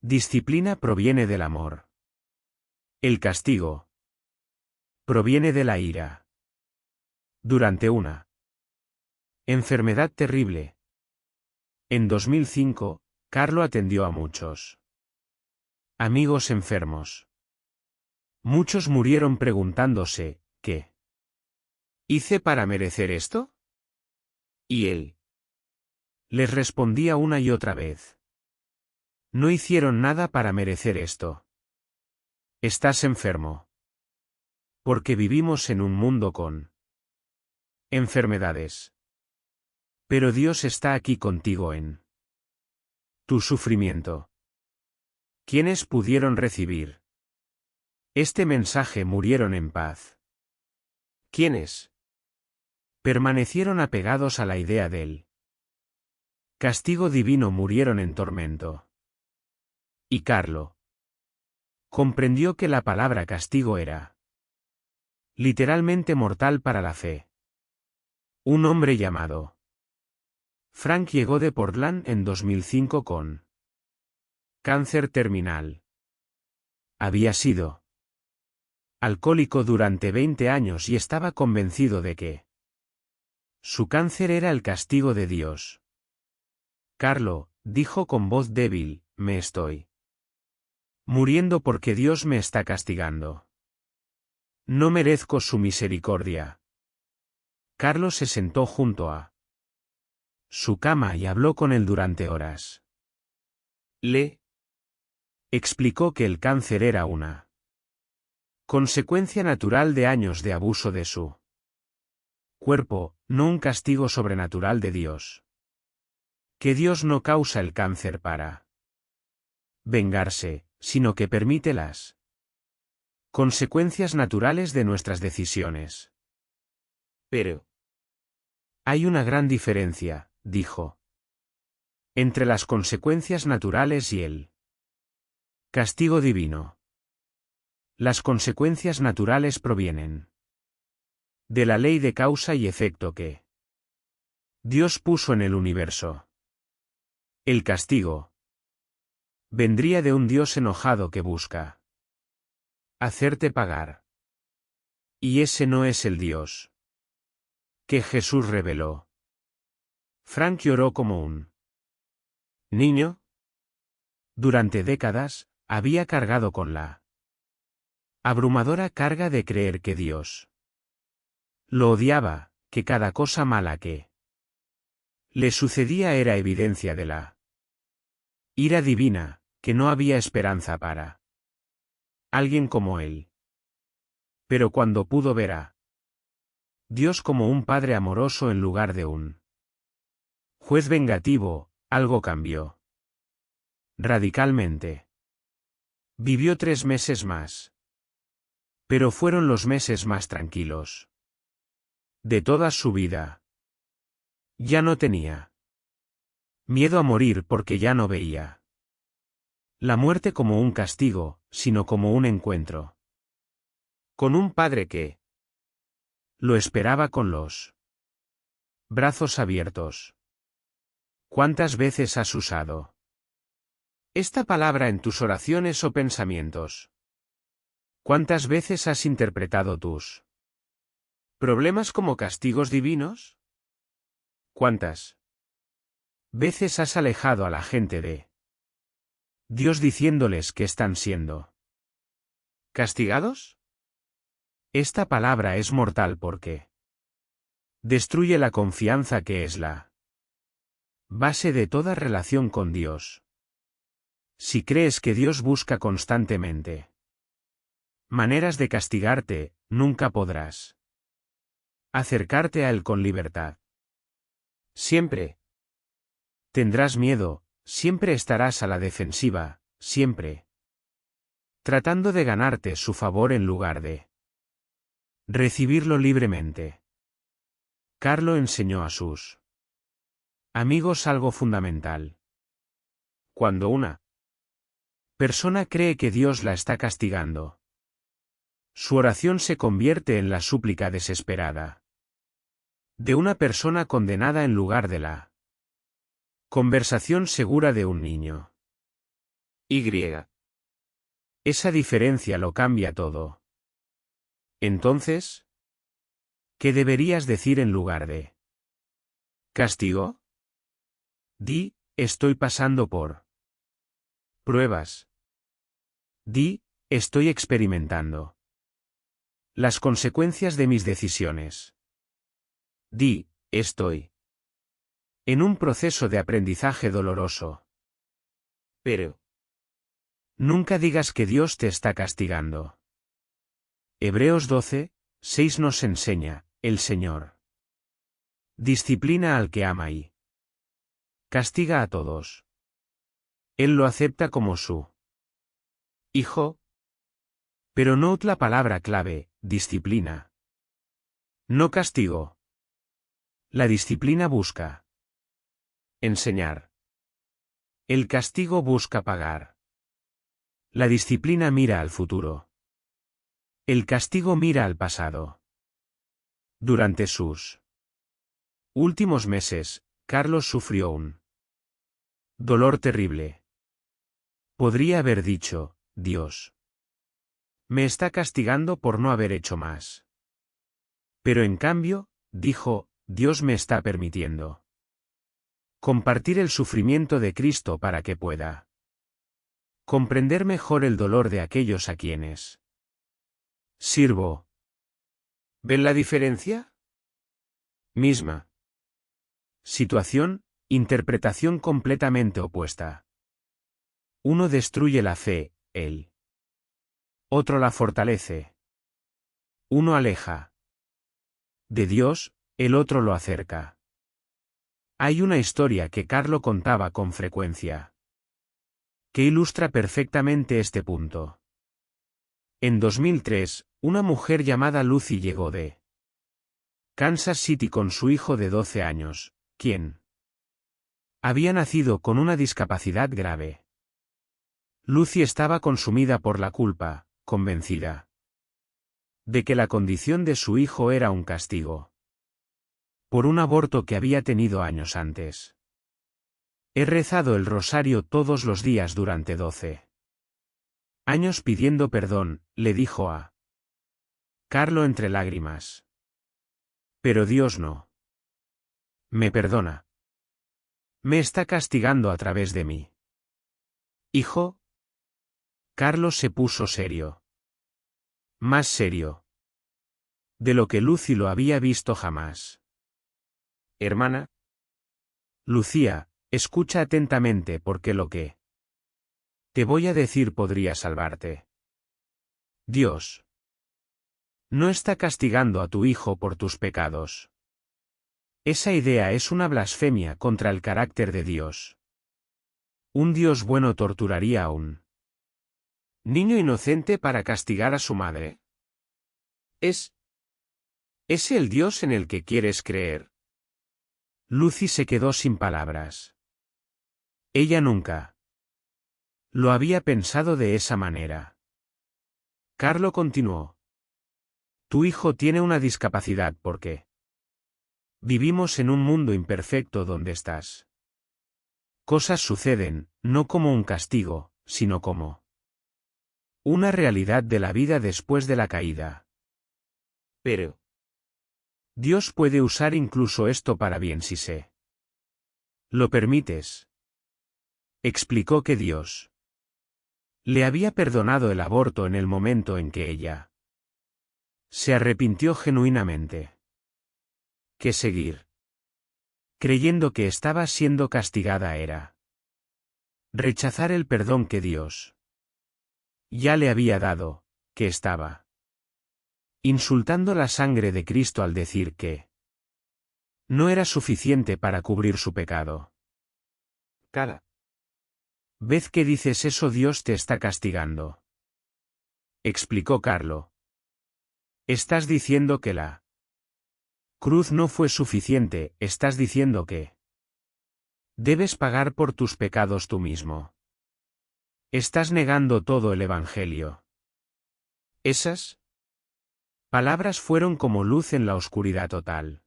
disciplina proviene del amor. El castigo proviene de la ira. Durante una enfermedad terrible. En 2005, Carlo atendió a muchos amigos enfermos. Muchos murieron preguntándose, ¿qué hice para merecer esto? Y él les respondía una y otra vez: no hicieron nada para merecer esto. Estás enfermo. Porque vivimos en un mundo con enfermedades. Pero Dios está aquí contigo en tu sufrimiento. ¿Quiénes pudieron recibir este mensaje murieron en paz? ¿Quiénes permanecieron apegados a la idea del castigo divino murieron en tormento? Y Carlo comprendió que la palabra castigo era literalmente mortal para la fe. Un hombre llamado Frank llegó de Portland en 2005 con cáncer terminal. Había sido alcohólico durante 20 años y estaba convencido de que su cáncer era el castigo de Dios. Carlo, dijo con voz débil, me estoy muriendo porque Dios me está castigando. No merezco su misericordia. Carlo se sentó junto a su cama y habló con él durante horas. Le explicó que el cáncer era una consecuencia natural de años de abuso de su cuerpo, no un castigo sobrenatural de Dios. Que Dios no causa el cáncer para vengarse, sino que permite las consecuencias naturales de nuestras decisiones. Pero hay una gran diferencia, dijo, entre las consecuencias naturales y el castigo divino. Las consecuencias naturales provienen de la ley de causa y efecto que Dios puso en el universo. El castigo vendría de un Dios enojado que busca Hacerte pagar. Y ese no es el Dios que Jesús reveló. Frank lloró como un niño. Durante décadas, había cargado con la abrumadora carga de creer que Dios lo odiaba, que cada cosa mala que le sucedía era evidencia de la ira divina, que no había esperanza para alguien como él. Pero cuando pudo ver a Dios como un padre amoroso en lugar de un juez vengativo, algo cambió radicalmente. Vivió 3 meses más. Pero fueron los meses más tranquilos de toda su vida. Ya no tenía miedo a morir porque ya no veía la muerte como un castigo, sino como un encuentro con un padre que lo esperaba con los brazos abiertos. ¿Cuántas veces has usado esta palabra en tus oraciones o pensamientos? ¿Cuántas veces has interpretado tus problemas como castigos divinos? ¿Cuántas veces has alejado a la gente de Dios diciéndoles que están siendo castigados? Esta palabra es mortal porque destruye la confianza que es la base de toda relación con Dios. Si crees que Dios busca constantemente maneras de castigarte, nunca podrás acercarte a Él con libertad. Siempre tendrás miedo, siempre estarás a la defensiva, siempre tratando de ganarte su favor en lugar de recibirlo libremente. Carlo enseñó a sus amigos algo fundamental. Cuando una persona cree que Dios la está castigando, su oración se convierte en la súplica desesperada de una persona condenada en lugar de la conversación segura de un niño. Esa diferencia lo cambia todo. Entonces, ¿qué deberías decir en lugar de castigo? Di, estoy pasando por pruebas. Di, estoy experimentando las consecuencias de mis decisiones. Di, estoy en un proceso de aprendizaje doloroso. Pero nunca digas que Dios te está castigando. Hebreos 12:6 nos enseña, el Señor disciplina al que ama y castiga a todos. Él lo acepta como su hijo. Pero no la palabra clave, disciplina. No castigo. La disciplina busca enseñar. El castigo busca pagar. La disciplina mira al futuro. El castigo mira al pasado. Durante sus últimos meses, Carlos sufrió un dolor terrible. Podría haber dicho, Dios me está castigando por no haber hecho más. Pero en cambio, dijo, Dios me está permitiendo compartir el sufrimiento de Cristo para que pueda comprender mejor el dolor de aquellos a quienes sirvo. ¿Ven la diferencia? Misma situación, interpretación completamente opuesta. Uno destruye la fe, el otro la fortalece. Uno aleja de Dios, el otro lo acerca. Hay una historia que Carlo contaba con frecuencia que ilustra perfectamente este punto. En 2003, una mujer llamada Lucy llegó de Kansas City con su hijo de 12 años, quien había nacido con una discapacidad grave. Lucy estaba consumida por la culpa, convencida de que la condición de su hijo era un castigo por un aborto que había tenido años antes. He rezado el rosario todos los días durante 12 Años pidiendo perdón, le dijo a Carlo entre lágrimas. Pero Dios no me perdona. Me está castigando a través de mí. Hijo. Carlos se puso serio. Más serio de lo que Lucy lo había visto jamás. Hermana. Lucía, escucha atentamente porque lo que te voy a decir podría salvarte. Dios no está castigando a tu hijo por tus pecados. Esa idea es una blasfemia contra el carácter de Dios. Un Dios bueno torturaría a un niño inocente para castigar a su madre. ¿Es el Dios en el que quieres creer? Lucy se quedó sin palabras. Ella nunca lo había pensado de esa manera. Carlo continuó. Tu hijo tiene una discapacidad porque vivimos en un mundo imperfecto donde estás. Cosas suceden, no como un castigo, sino como una realidad de la vida después de la caída. Pero Dios puede usar incluso esto para bien si se lo permites. Explicó que Dios le había perdonado el aborto en el momento en que ella se arrepintió genuinamente. Que seguir creyendo que estaba siendo castigada era rechazar el perdón que Dios ya le había dado, que estaba insultando la sangre de Cristo al decir que no era suficiente para cubrir su pecado. Cada vez que dices eso Dios te está castigando. Explicó Carlo. Estás diciendo que la cruz no fue suficiente, estás diciendo que debes pagar por tus pecados tú mismo. Estás negando todo el Evangelio. Esas palabras fueron como luz en la oscuridad total.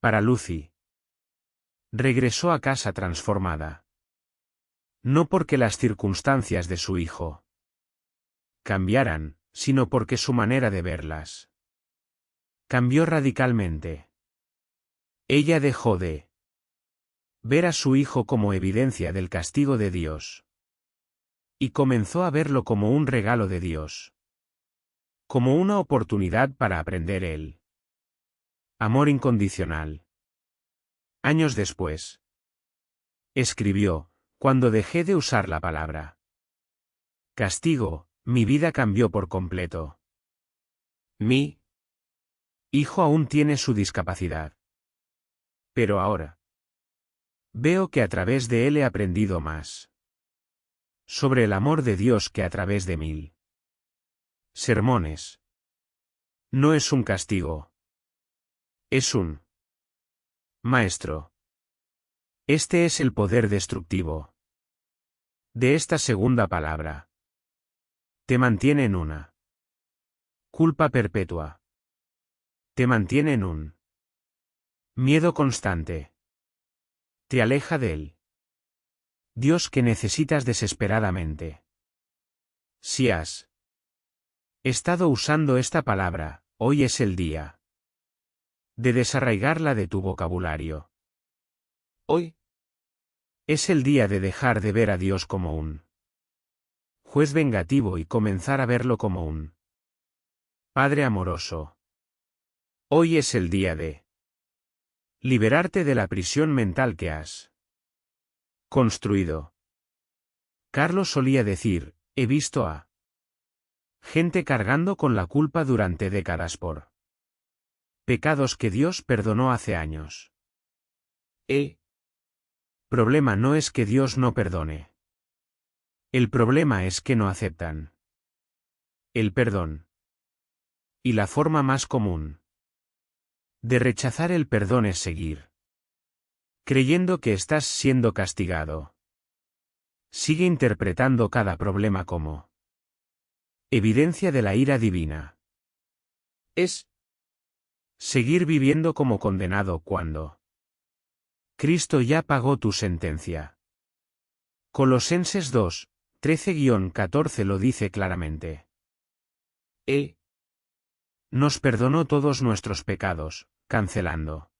Para Lucy. Regresó a casa transformada. No porque las circunstancias de su hijo cambiaran, sino porque su manera de verlas cambió radicalmente. Ella dejó de ver a su hijo como evidencia del castigo de Dios y comenzó a verlo como un regalo de Dios, como una oportunidad para aprender el amor incondicional. Años después, escribió, cuando dejé de usar la palabra castigo, mi vida cambió por completo. Mi hijo aún tiene su discapacidad. Pero ahora veo que a través de él he aprendido más sobre el amor de Dios que a través de 1000 sermones. No es un castigo. Es un maestro. Este es el poder destructivo de esta segunda palabra. Te mantiene en una culpa perpetua. Te mantiene en un miedo constante. Te aleja de él. Dios que necesitas desesperadamente. Si has estado usando esta palabra, hoy es el día de desarraigarla de tu vocabulario. Hoy es el día de dejar de ver a Dios como un juez vengativo y comenzar a verlo como un Padre amoroso. Hoy es el día de liberarte de la prisión mental que has construido. Carlos solía decir, he visto a gente cargando con la culpa durante décadas por pecados que Dios perdonó hace años. El problema no es que Dios no perdone. El problema es que no aceptan el perdón. Y la forma más común de rechazar el perdón es seguir creyendo que estás siendo castigado. Sigue interpretando cada problema como evidencia de la ira divina. Es seguir viviendo como condenado cuando Cristo ya pagó tu sentencia. Colosenses 2, 13-14 lo dice claramente. Él Nos perdonó todos nuestros pecados, cancelando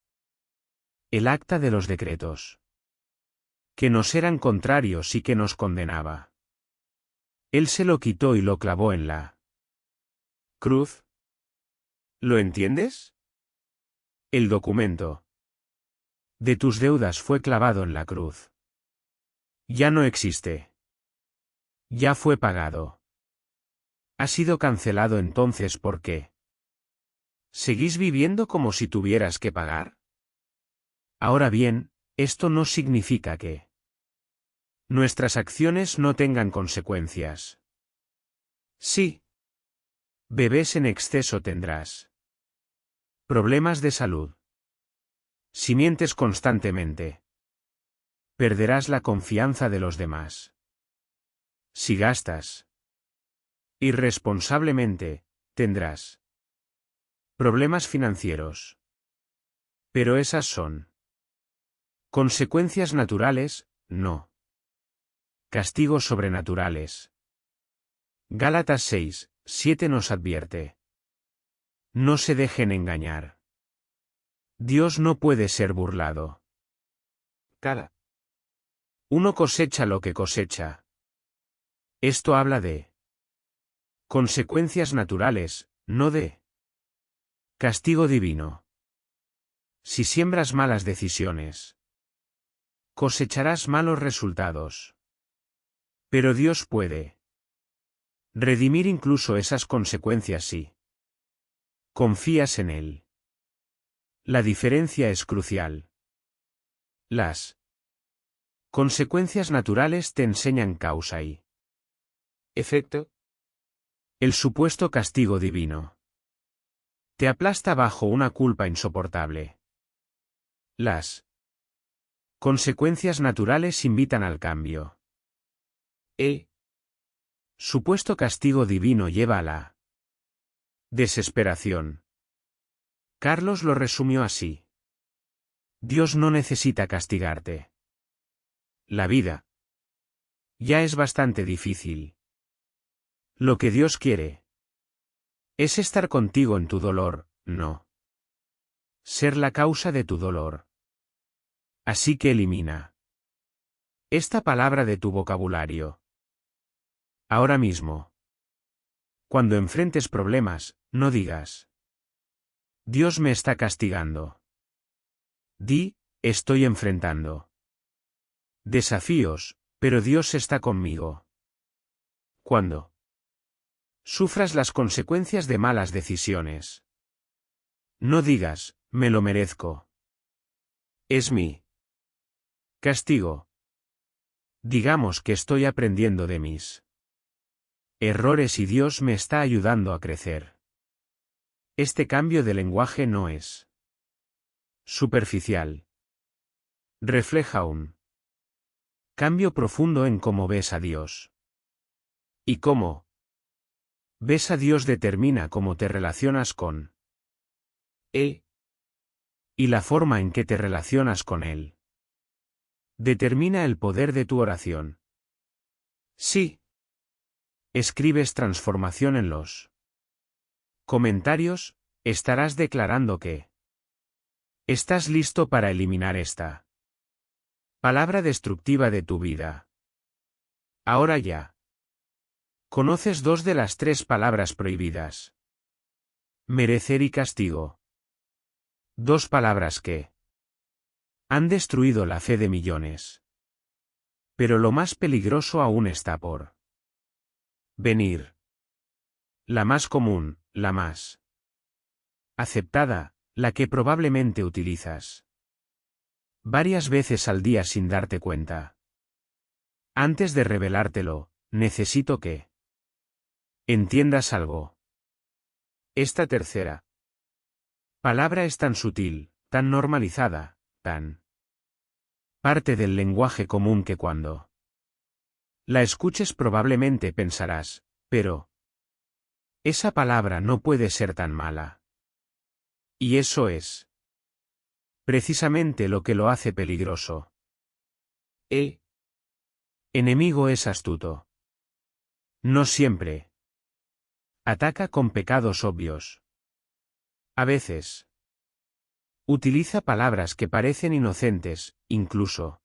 el acta de los decretos que nos eran contrarios y que nos condenaba. Él se lo quitó y lo clavó en la cruz. ¿Lo entiendes? El documento de tus deudas fue clavado en la cruz. Ya no existe. Ya fue pagado. Ha sido cancelado entonces ¿por qué? ¿Seguís viviendo como si tuvieras que pagar? Ahora bien, esto no significa que nuestras acciones no tengan consecuencias. Sí. Bebés en exceso tendrás problemas de salud. Si mientes constantemente, perderás la confianza de los demás. Si gastas irresponsablemente, tendrás problemas financieros. Pero esas son consecuencias naturales, no castigos sobrenaturales. Gálatas 6:7 nos advierte. No se dejen engañar. Dios no puede ser burlado. Cada Uno cosecha lo que cosecha. Esto habla de consecuencias naturales, no de castigo divino. Si siembras malas decisiones, cosecharás malos resultados. Pero Dios puede redimir incluso esas consecuencias si confías en Él. La diferencia es crucial. Las consecuencias naturales te enseñan causa y efecto. El supuesto castigo divino te aplasta bajo una culpa insoportable. Las consecuencias naturales invitan al cambio. El Supuesto castigo divino lleva a la desesperación. Carlos lo resumió así. Dios no necesita castigarte. La vida ya es bastante difícil. Lo que Dios quiere es estar contigo en tu dolor, no ser la causa de tu dolor. Así que elimina esta palabra de tu vocabulario. Ahora mismo. Cuando enfrentes problemas, no digas: Dios me está castigando. Di: estoy enfrentando desafíos, pero Dios está conmigo. Cuando sufras las consecuencias de malas decisiones, no digas: me lo merezco. Es mi castigo. Digamos que estoy aprendiendo de mis errores y Dios me está ayudando a crecer. Este cambio de lenguaje no es superficial. Refleja un cambio profundo en cómo ves a Dios. Y cómo ves a Dios determina cómo te relacionas con Él y la forma en que te relacionas con Él determina el poder de tu oración. Sí. Escribes transformación en los comentarios, estarás declarando que estás listo para eliminar esta palabra destructiva de tu vida. Ahora ya conoces 2 de las 3 palabras prohibidas. Merecer y castigo. 2 palabras que han destruido la fe de millones. Pero lo más peligroso aún está por venir. La más común, la más aceptada, la que probablemente utilizas varias veces al día sin darte cuenta. Antes de revelártelo, necesito que entiendas algo. Esta tercera palabra es tan sutil, tan normalizada, tan parte del lenguaje común que cuando la escuches probablemente pensarás: pero esa palabra no puede ser tan mala. Y eso es precisamente lo que lo hace peligroso. El Enemigo es astuto. No siempre. Ataca con pecados obvios. A veces. Utiliza palabras que parecen inocentes, incluso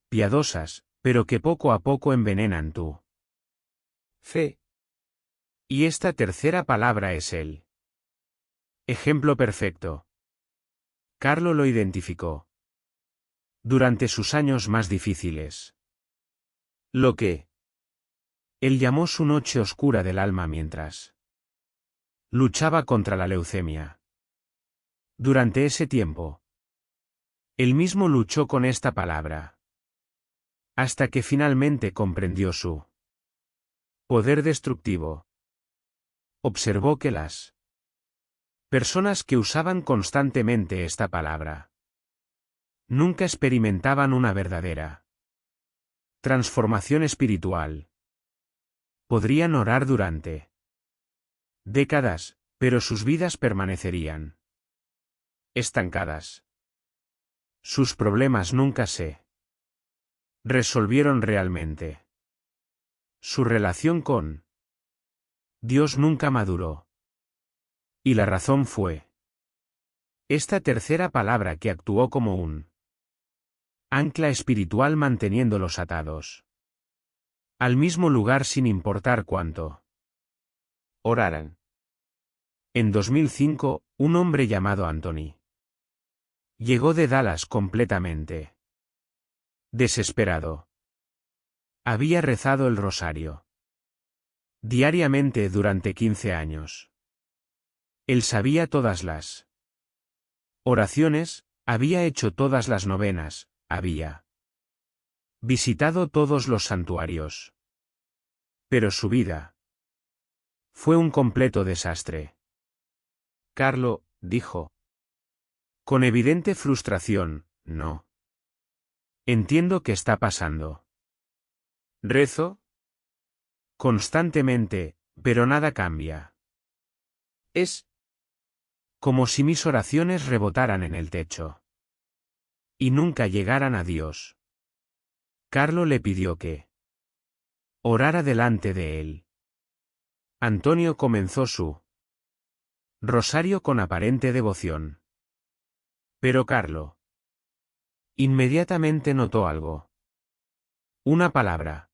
piadosas, pero que poco a poco envenenan tu fe. Y esta tercera palabra es él. Ejemplo perfecto. Carlo lo identificó. Durante sus años más difíciles. Lo que él llamó su noche oscura del alma mientras luchaba contra la leucemia. Durante ese tiempo, él mismo luchó con esta palabra. Hasta que finalmente comprendió su poder destructivo. Observó que las personas que usaban constantemente esta palabra nunca experimentaban una verdadera transformación espiritual. Podrían orar durante décadas, pero sus vidas permanecerían estancadas. Sus problemas nunca se resolvieron realmente. Su relación con Dios nunca maduró. Y la razón fue esta tercera palabra que actuó como un ancla espiritual manteniéndolos atados al mismo lugar sin importar cuánto oraran. En 2005, un hombre llamado Anthony llegó de Dallas completamente desesperado. Había rezado el rosario diariamente durante 15 años. Él sabía todas las oraciones, había hecho todas las novenas, había visitado todos los santuarios. Pero su vida fue un completo desastre. Carlo, dijo, con evidente frustración, no entiendo qué está pasando. Rezo constantemente, pero nada cambia. Es como si mis oraciones rebotaran en el techo y nunca llegaran a Dios. Carlo le pidió que orara delante de él. Antonio comenzó su rosario con aparente devoción. Pero Carlo inmediatamente notó algo. Una palabra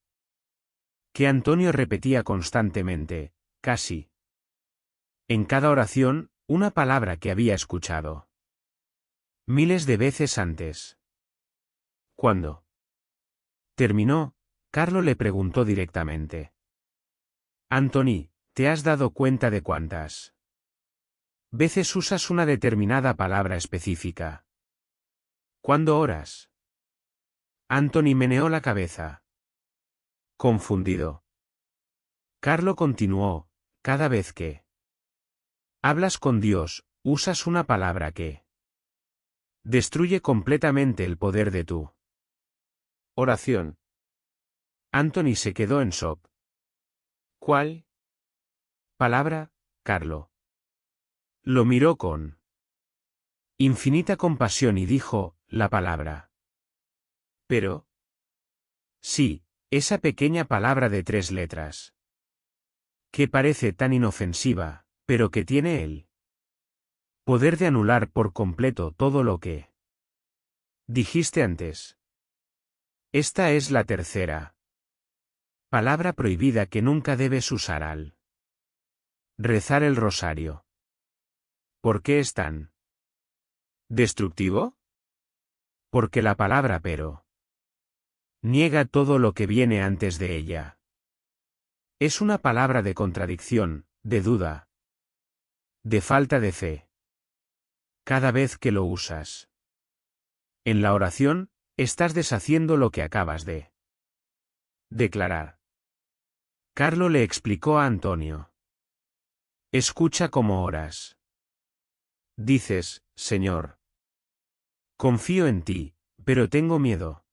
que Antonio repetía constantemente, casi en cada oración, una palabra que había escuchado miles de veces antes. Cuando terminó, Carlo le preguntó directamente. Anthony, ¿te has dado cuenta de cuántas veces usas una determinada palabra específica cuando oras? Anthony meneó la cabeza. Confundido. Carlo continuó, cada vez que hablas con Dios, usas una palabra que destruye completamente el poder de tu oración. Anthony se quedó en shock. ¿Cuál palabra, Carlo? Lo miró con infinita compasión y dijo, la palabra. Pero. Sí, esa pequeña palabra de 3 letras. Que parece tan inofensiva, pero que tiene el poder de anular por completo todo lo que dijiste antes. Esta es la tercera palabra prohibida que nunca debes usar al rezar el rosario. ¿Por qué es tan destructivo? Porque la palabra pero niega todo lo que viene antes de ella. Es una palabra de contradicción, de duda, de falta de fe. Cada vez que lo usas en la oración, estás deshaciendo lo que acabas de declarar. Carlo le explicó a Antonio. Escucha cómo oras. Dices, Señor, confío en ti, pero tengo miedo.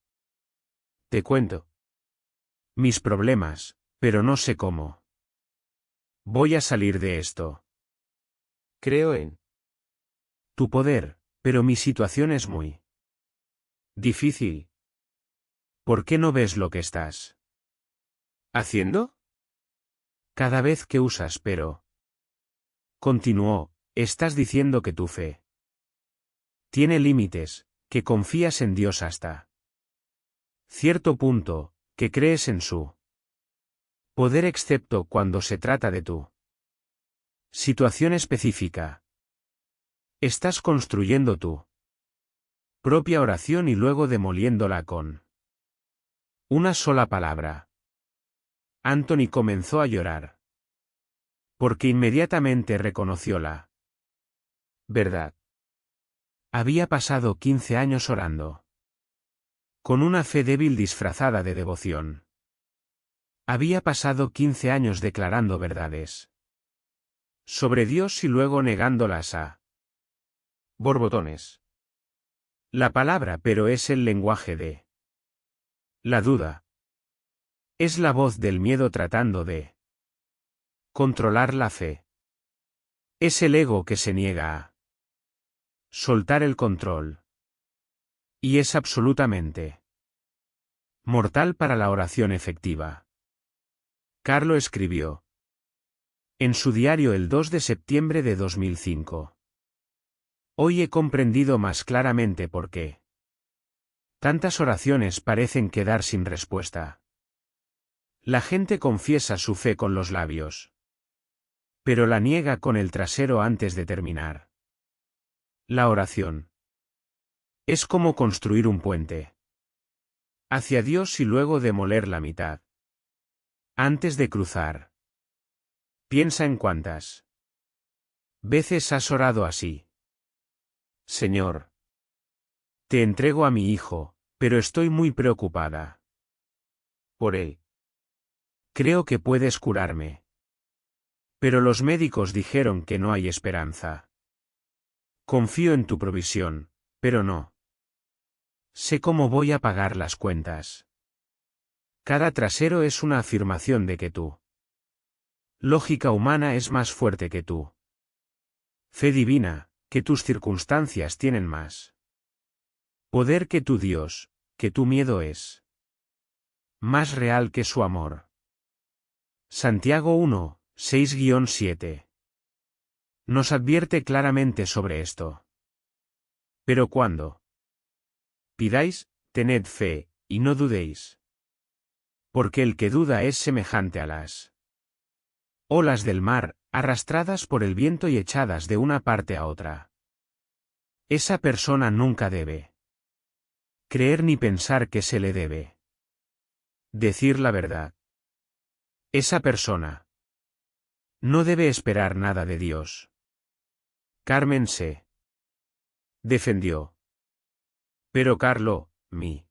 Te cuento mis problemas, pero no sé cómo voy a salir de esto. Creo en tu poder, pero mi situación es muy difícil. ¿Por qué no ves lo que estás haciendo? Cada vez que usas pero. Continuó, estás diciendo que tu fe tiene límites, que confías en Dios hasta cierto punto, que crees en su poder excepto cuando se trata de tu situación específica. Estás construyendo tu propia oración y luego demoliéndola con una sola palabra. Anthony comenzó a llorar. Porque inmediatamente reconoció la verdad. Había pasado 15 años orando. Con una fe débil disfrazada de devoción. Había pasado 15 años declarando verdades sobre Dios y luego negándolas a borbotones. La palabra pero es el lenguaje de la duda. Es la voz del miedo tratando de controlar la fe. Es el ego que se niega a soltar el control. Y es absolutamente mortal para la oración efectiva. Carlo escribió en su diario el 2 de septiembre de 2005. Hoy he comprendido más claramente por qué tantas oraciones parecen quedar sin respuesta. La gente confiesa su fe con los labios, pero la niega con el trasero antes de terminar. La oración es como construir un puente hacia Dios y luego demoler la mitad antes de cruzar. Piensa en cuántas veces has orado así. Señor, te entrego a mi hijo, pero estoy muy preocupada por él. Creo que puedes curarme. Pero los médicos dijeron que no hay esperanza. Confío en tu provisión, pero no sé cómo voy a pagar las cuentas. Cada trasero es una afirmación de que tu lógica humana es más fuerte que tú. Fe divina, que tus circunstancias tienen más poder que tu Dios, que tu miedo es más real que su amor. Santiago 1, 6-7. Nos advierte claramente sobre esto. Pero cuando pidáis, tened fe, y no dudéis. Porque el que duda es semejante a las olas del mar, arrastradas por el viento y echadas de una parte a otra. Esa persona nunca debe creer ni pensar que se le debe decir la verdad. Esa persona no debe esperar nada de Dios. Carmen se defendió. Pero Carlo, mi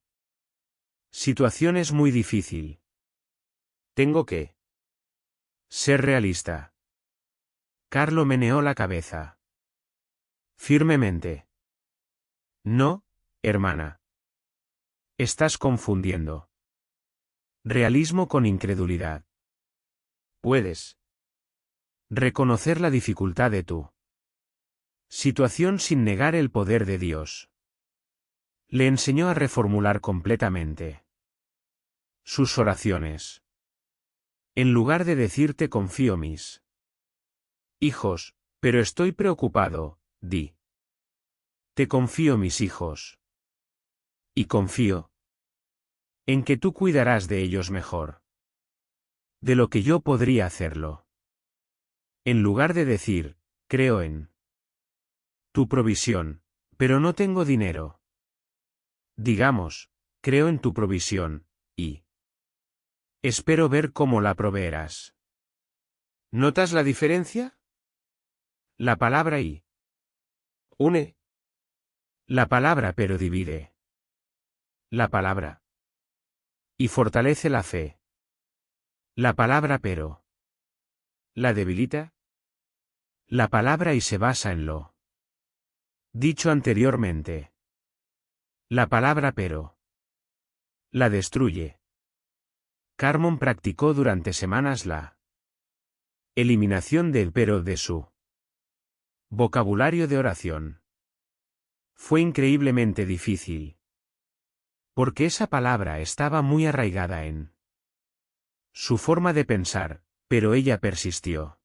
situación es muy difícil. Tengo que ser realista. Carlo meneó la cabeza firmemente. No, hermana. Estás confundiendo realismo con incredulidad. Puedes reconocer la dificultad de tu situación sin negar el poder de Dios. Le enseñó a reformular completamente sus oraciones. En lugar de decirte confío mis hijos, pero estoy preocupado, di. Te confío mis hijos. Y confío en que tú cuidarás de ellos mejor de lo que yo podría hacerlo. En lugar de decir, creo en tu provisión, pero no tengo dinero. Digamos, creo en tu provisión, y espero ver cómo la proveerás. ¿Notas la diferencia? La palabra y une. La palabra pero divide. La palabra y fortalece la fe. La palabra pero la debilita. La palabra y se basa en lo dicho anteriormente. La palabra pero la destruye. Carmon practicó durante semanas la eliminación del pero de su vocabulario de oración. Fue increíblemente difícil. Porque esa palabra estaba muy arraigada en su forma de pensar, Pero ella persistió.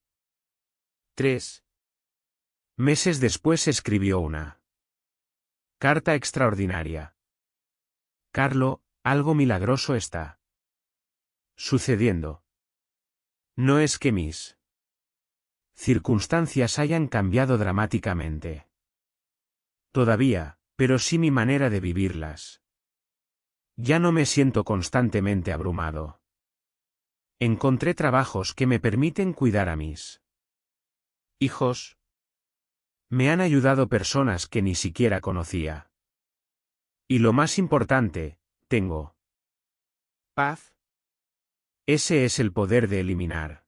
3. Meses después escribió una carta extraordinaria. Carlo, algo milagroso está sucediendo. No es que mis circunstancias hayan cambiado dramáticamente. Todavía, pero sí mi manera de vivirlas. Ya no me siento constantemente abrumado. Encontré trabajos que me permiten cuidar a mis hijos. Me han ayudado personas que ni siquiera conocía. Y lo más importante, tengo Paz. Ese es el poder de eliminar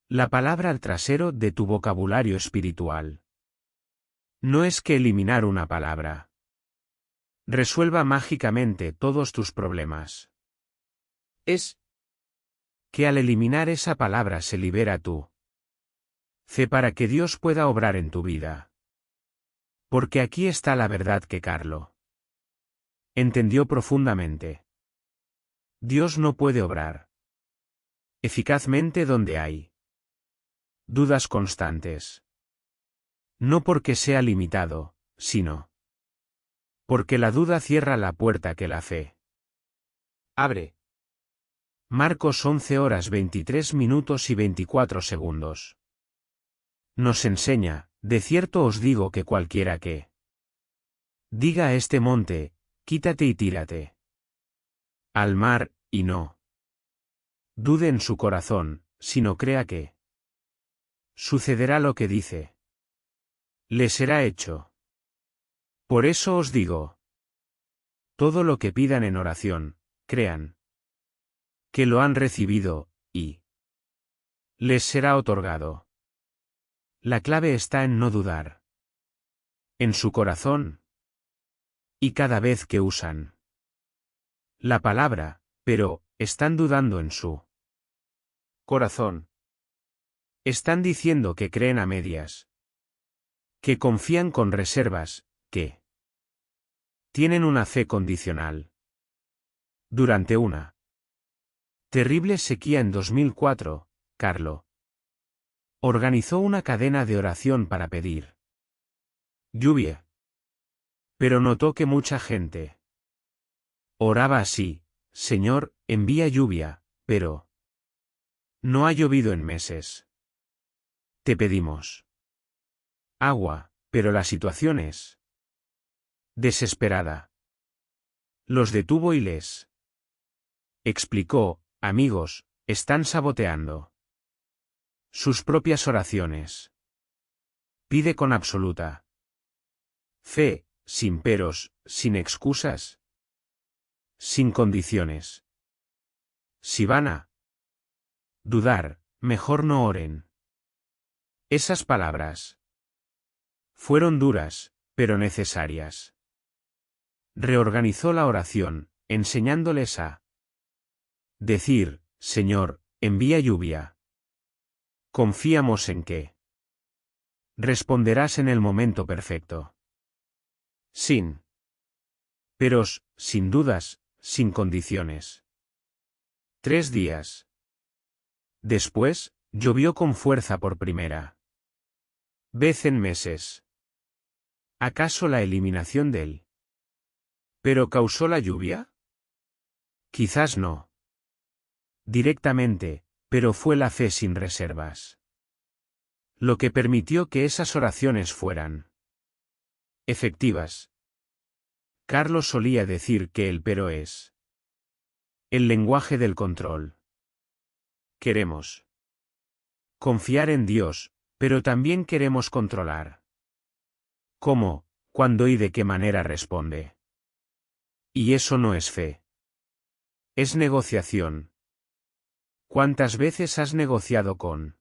la palabra al trasero de tu vocabulario espiritual. No es que eliminar una palabra resuelva mágicamente todos tus problemas. Es Que al eliminar esa palabra se libera tu fe para que Dios pueda obrar en tu vida. Porque aquí está la verdad que Carlo entendió profundamente. Dios no puede obrar eficazmente donde hay dudas constantes. No porque sea limitado, sino porque la duda cierra la puerta que la fe abre. Marcos 11:23:24. Nos enseña, de cierto os digo que cualquiera que diga a este monte, quítate y tírate al mar, y no dude en su corazón, sino crea que sucederá lo que dice, le será hecho. Por eso os digo, todo lo que pidan en oración, crean que lo han recibido, y les será otorgado. La clave está en no dudar en su corazón. Y cada vez que usan la palabra, pero están dudando en su corazón. Están diciendo que creen a medias, que confían con reservas, que tienen una fe condicional. Durante una terrible sequía en 2004, Carlo organizó una cadena de oración para pedir lluvia. Pero notó que mucha gente oraba así: Señor, envía lluvia, pero no ha llovido en meses. Te pedimos agua, pero la situación es desesperada. Los detuvo y les explicó: amigos, están saboteando sus propias oraciones. Pide con absoluta fe, sin peros, sin excusas, sin condiciones. Si van a dudar, mejor no oren. Esas palabras fueron duras, pero necesarias. Reorganizó la oración, enseñándoles a decir: Señor, envía lluvia. Confiamos en que responderás en el momento perfecto. Sin peros, sin dudas, sin condiciones. 3 días después, llovió con fuerza por primera vez en meses. ¿Acaso la eliminación del pero causó la lluvia? Quizás no directamente, pero fue la fe sin reservas lo que permitió que esas oraciones fueran efectivas. Carlos solía decir que el pero es el lenguaje del control. Queremos confiar en Dios, pero también queremos controlar cómo, cuándo y de qué manera responde. Y eso no es fe. Es negociación. ¿Cuántas veces has negociado con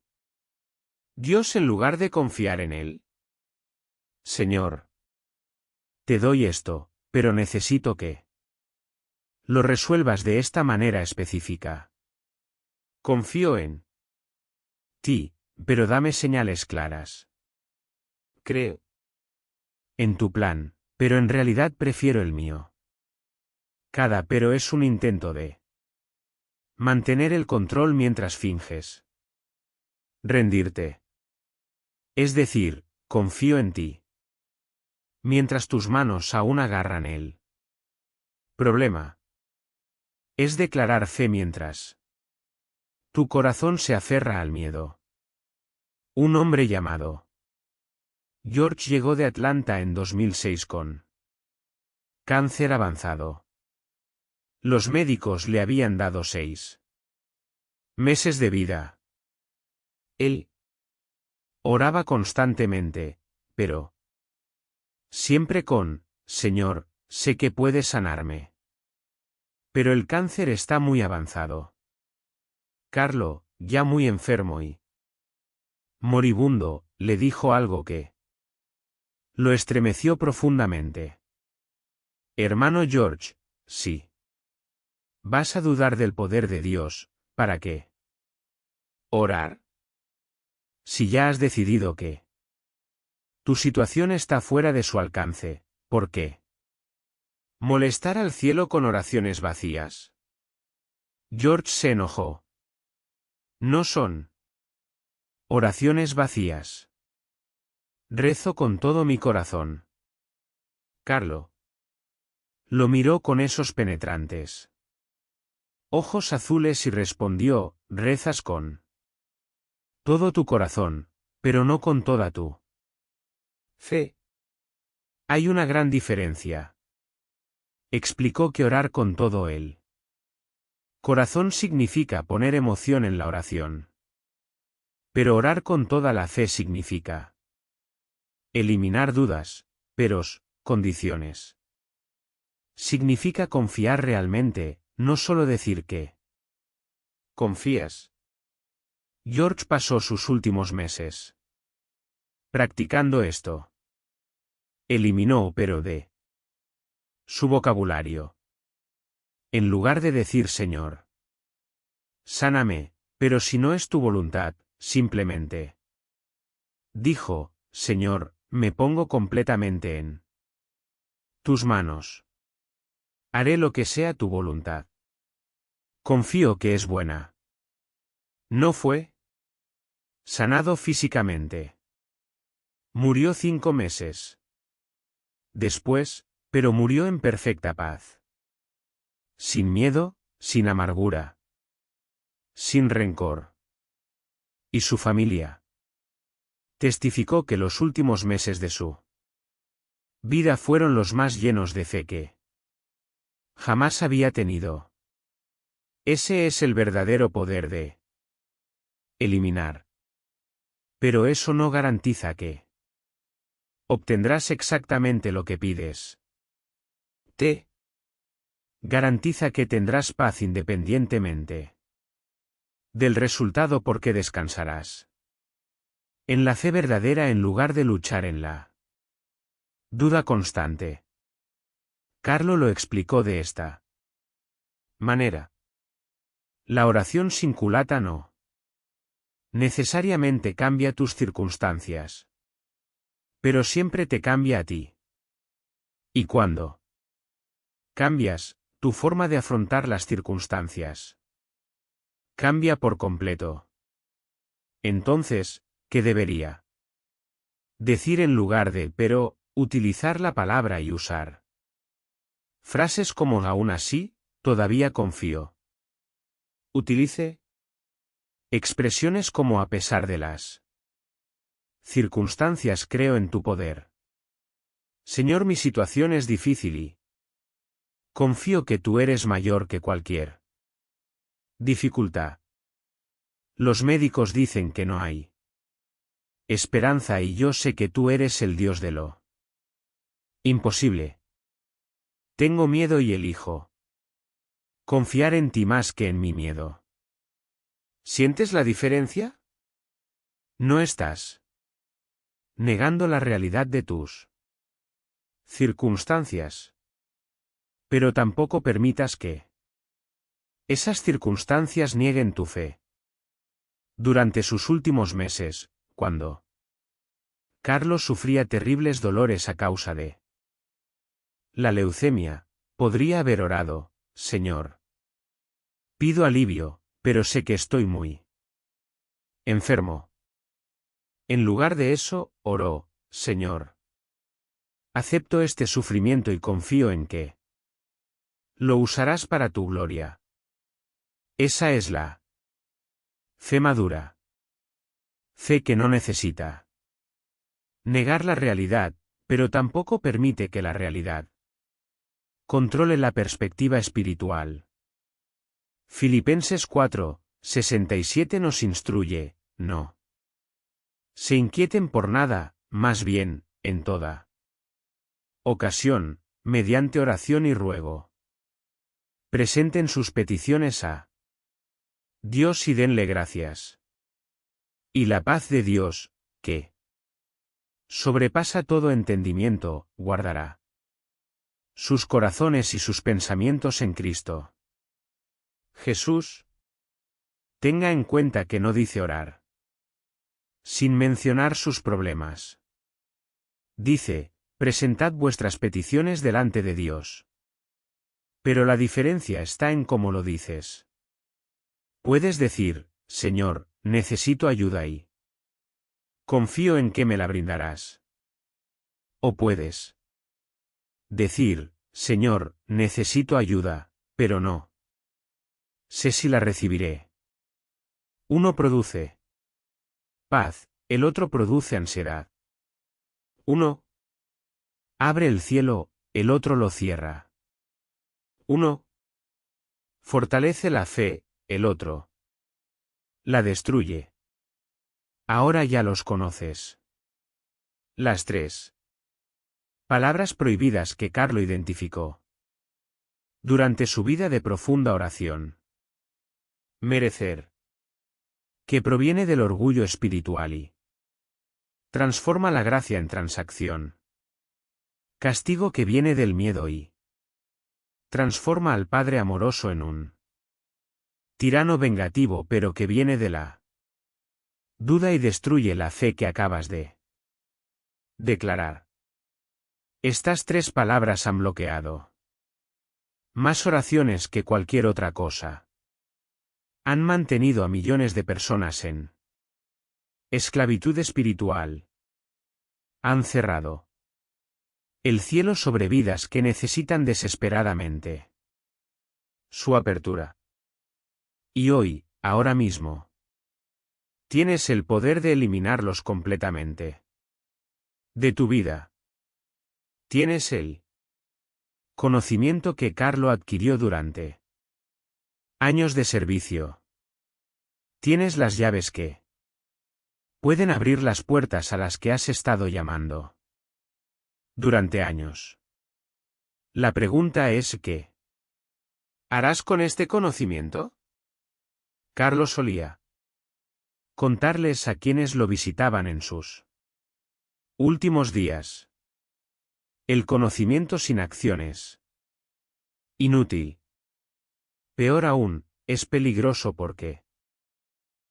Dios en lugar de confiar en Él? Señor, te doy esto, pero necesito que lo resuelvas de esta manera específica. Confío en ti, pero dame señales claras. Creo En tu plan, pero en realidad prefiero el mío. Cada pero es un intento de Mantener el control mientras finges. Rendirte. Es decir, confío en ti. Mientras tus manos aún agarran el problema. Es declarar fe mientras tu corazón se aferra al miedo. Un hombre llamado George llegó de Atlanta en 2006 con cáncer avanzado. Los médicos le habían dado 6 meses de vida. Él oraba constantemente, pero siempre con, Señor, sé que puedes sanarme. Pero el cáncer está muy avanzado. Carlo, ya muy enfermo y moribundo, le dijo algo que lo estremeció profundamente. Hermano George, sí. ¿Vas a dudar del poder de Dios, para qué? ¿Orar? Si ya has decidido que tu situación está fuera de su alcance, ¿por qué? ¿Molestar al cielo con oraciones vacías? George se enojó. No son oraciones vacías. Rezo con todo mi corazón. Carlo lo miró con esos penetrantes ojos azules y respondió, rezas con todo tu corazón, pero no con toda tu fe. Hay una gran diferencia. Explicó que orar con todo el corazón significa poner emoción en la oración. Pero orar con toda la fe significa eliminar dudas, peros, condiciones. Significa confiar realmente, no solo decir que confías. George pasó sus últimos meses practicando esto. Eliminó pero de su vocabulario. En lugar de decir Señor, sáname, pero si no es tu voluntad, simplemente dijo, Señor, me pongo completamente en tus manos. Haré lo que sea tu voluntad. Confío que es buena. No fue sanado físicamente. Murió 5 meses después, pero murió en perfecta paz. Sin miedo, sin amargura. Sin rencor. Y su familia testificó que los últimos meses de su vida fueron los más llenos de fe que jamás había tenido. Ese es el verdadero poder de eliminar. Pero eso no garantiza que obtendrás exactamente lo que pides. Te garantiza que tendrás paz independientemente del resultado porque descansarás en la fe verdadera en lugar de luchar en la duda constante. Carlo lo explicó de esta manera. La oración sin culata no necesariamente cambia tus circunstancias. Pero siempre te cambia a ti. Y cuando cambias, tu forma de afrontar las circunstancias cambia por completo. Entonces, ¿qué debería decir en lugar de pero, utilizar la palabra y usar frases como aún así, todavía confío? Utilice expresiones como a pesar de las circunstancias creo en tu poder. Señor, mi situación es difícil y confío que tú eres mayor que cualquier dificultad. Los médicos dicen que no hay esperanza y yo sé que tú eres el Dios de lo imposible. Tengo miedo y elijo confiar en ti más que en mi miedo. ¿Sientes la diferencia? No estás negando la realidad de tus circunstancias. Pero tampoco permitas que esas circunstancias nieguen tu fe. Durante sus últimos meses, cuando Carlos sufría terribles dolores a causa de la leucemia, podría haber orado, Señor, Pido alivio, pero sé que estoy muy enfermo. En lugar de eso, oró, Señor. Acepto este sufrimiento y confío en que lo usarás para tu gloria. Esa es la fe madura. Fe que no necesita negar la realidad, pero tampoco permite que la realidad controle la perspectiva espiritual. Filipenses 4:67 nos instruye, no se inquieten por nada, más bien, en toda ocasión, mediante oración y ruego, presenten sus peticiones a Dios y denle gracias. Y la paz de Dios, que sobrepasa todo entendimiento, guardará sus corazones y sus pensamientos en Cristo Jesús. Tenga en cuenta que no dice orar sin mencionar sus problemas. Dice, presentad vuestras peticiones delante de Dios. Pero la diferencia está en cómo lo dices. Puedes decir, Señor, necesito ayuda y confío en que me la brindarás. O puedes decir, Señor, necesito ayuda, pero no sé si la recibiré. Uno produce paz, el otro produce ansiedad. Uno abre el cielo, el otro lo cierra. Uno fortalece la fe, el otro la destruye. Ahora ya los conoces. Las tres palabras prohibidas que Carlo identificó durante su vida de profunda oración. Merecer, que proviene del orgullo espiritual y transforma la gracia en transacción. Castigo que viene del miedo y transforma al Padre amoroso en un tirano vengativo pero que viene de la duda y destruye la fe que acabas de declarar. Estas tres palabras han bloqueado más oraciones que cualquier otra cosa. Han mantenido a millones de personas en esclavitud espiritual. Han cerrado el cielo sobre vidas que necesitan desesperadamente su apertura. Y hoy, ahora mismo, tienes el poder de eliminarlos completamente de tu vida. Tienes el conocimiento que Carlo adquirió durante años de servicio. Tienes las llaves que pueden abrir las puertas a las que has estado llamando durante años. La pregunta es ¿qué harás con este conocimiento? Carlo solía contarles a quienes lo visitaban en sus últimos días. El conocimiento sin acciones. Inútil. Peor aún, es peligroso porque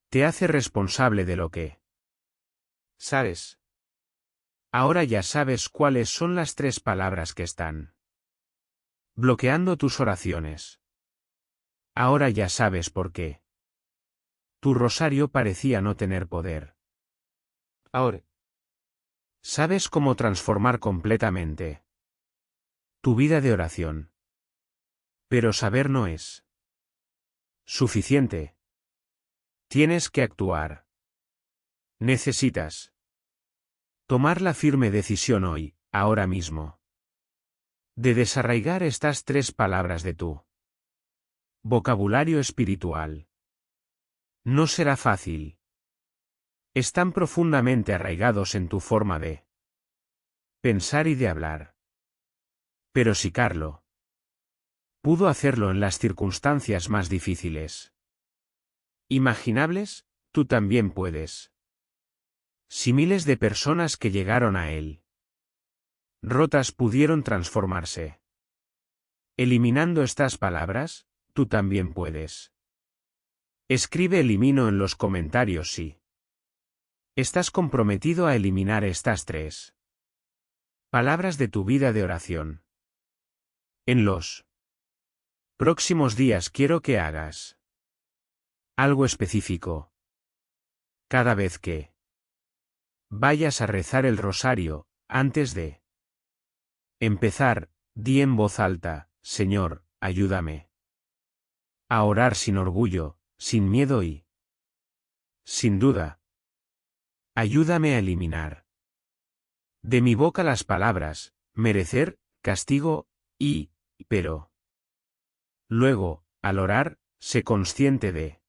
te hace responsable de lo que sabes. Ahora ya sabes cuáles son las tres palabras que están bloqueando tus oraciones. Ahora ya sabes por qué tu rosario parecía no tener poder. Ahora sabes cómo transformar completamente tu vida de oración. Pero saber no es suficiente. Tienes que actuar. Necesitas tomar la firme decisión hoy, ahora mismo, de desarraigar estas tres palabras de tu vocabulario espiritual. No será fácil. Están profundamente arraigados en tu forma de pensar y de hablar. Pero si Carlo pudo hacerlo en las circunstancias más difíciles imaginables, tú también puedes. Si miles de personas que llegaron a él rotas pudieron transformarse eliminando estas palabras, tú también puedes. Escribe elimino en los comentarios si estás comprometido a eliminar estas tres palabras de tu vida de oración. En los Próximos días quiero que hagas algo específico. Cada vez que vayas a rezar el rosario, antes de empezar, di en voz alta, Señor, ayúdame a orar sin orgullo, sin miedo y, sin duda, ayúdame a eliminar de mi boca las palabras, merecer, castigo, y, pero. Luego, al orar, sé consciente de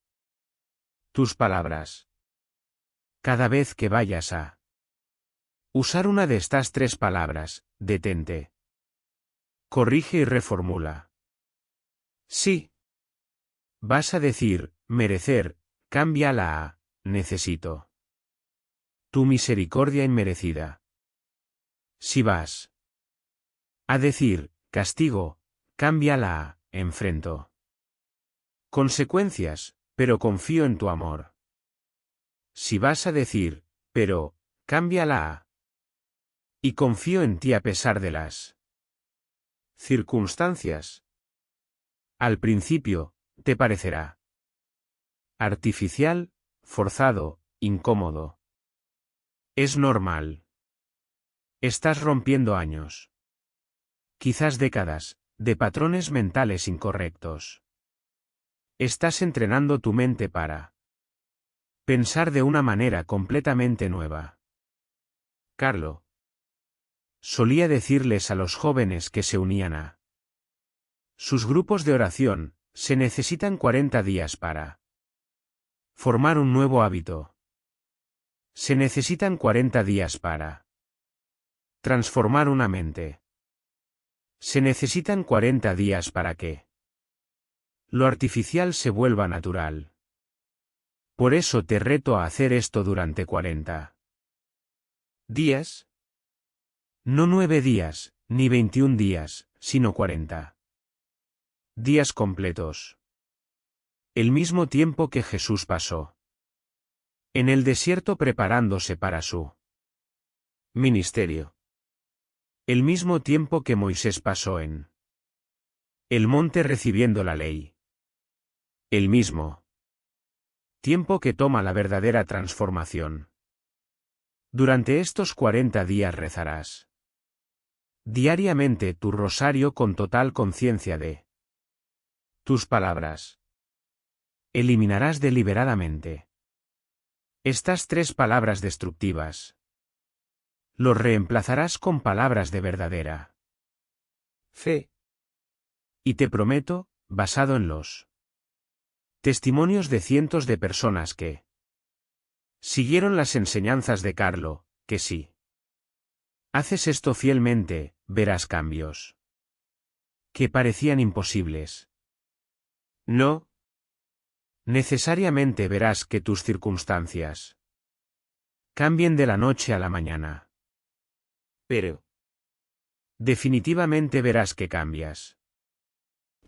tus palabras. Cada vez que vayas a usar una de estas tres palabras, detente. Corrige y reformula. Sí. Vas a decir, merecer, cámbiala a, necesito tu misericordia inmerecida. Si vas a decir, castigo, cámbiala a, enfrento consecuencias, pero confío en tu amor. Si vas a decir, pero, cámbiala a, y confío en ti a pesar de las circunstancias. Al principio, te parecerá artificial, forzado, incómodo. Es normal. Estás rompiendo años, quizás décadas, de patrones mentales incorrectos. Estás entrenando tu mente para pensar de una manera completamente nueva. Carlo solía decirles a los jóvenes que se unían a sus grupos de oración, se necesitan 40 días para formar un nuevo hábito. Se necesitan 40 días para transformar una mente. Se necesitan 40 días para que lo artificial se vuelva natural. Por eso te reto a hacer esto durante 40 días. No 9 días, ni 21 días, sino 40 días completos. El mismo tiempo que Jesús pasó en el desierto preparándose para su ministerio. El mismo tiempo que Moisés pasó en el monte recibiendo la ley. El mismo tiempo que toma la verdadera transformación. Durante estos 40 días rezarás diariamente tu rosario con total conciencia de tus palabras. Eliminarás deliberadamente estas tres palabras destructivas. Los reemplazarás con palabras de verdadera fe. Y te prometo, basado en los testimonios de cientos de personas que siguieron las enseñanzas de Carlo, que si haces esto fielmente, verás cambios que parecían imposibles. No necesariamente verás que tus circunstancias cambien de la noche a la mañana. Pero definitivamente verás que cambias.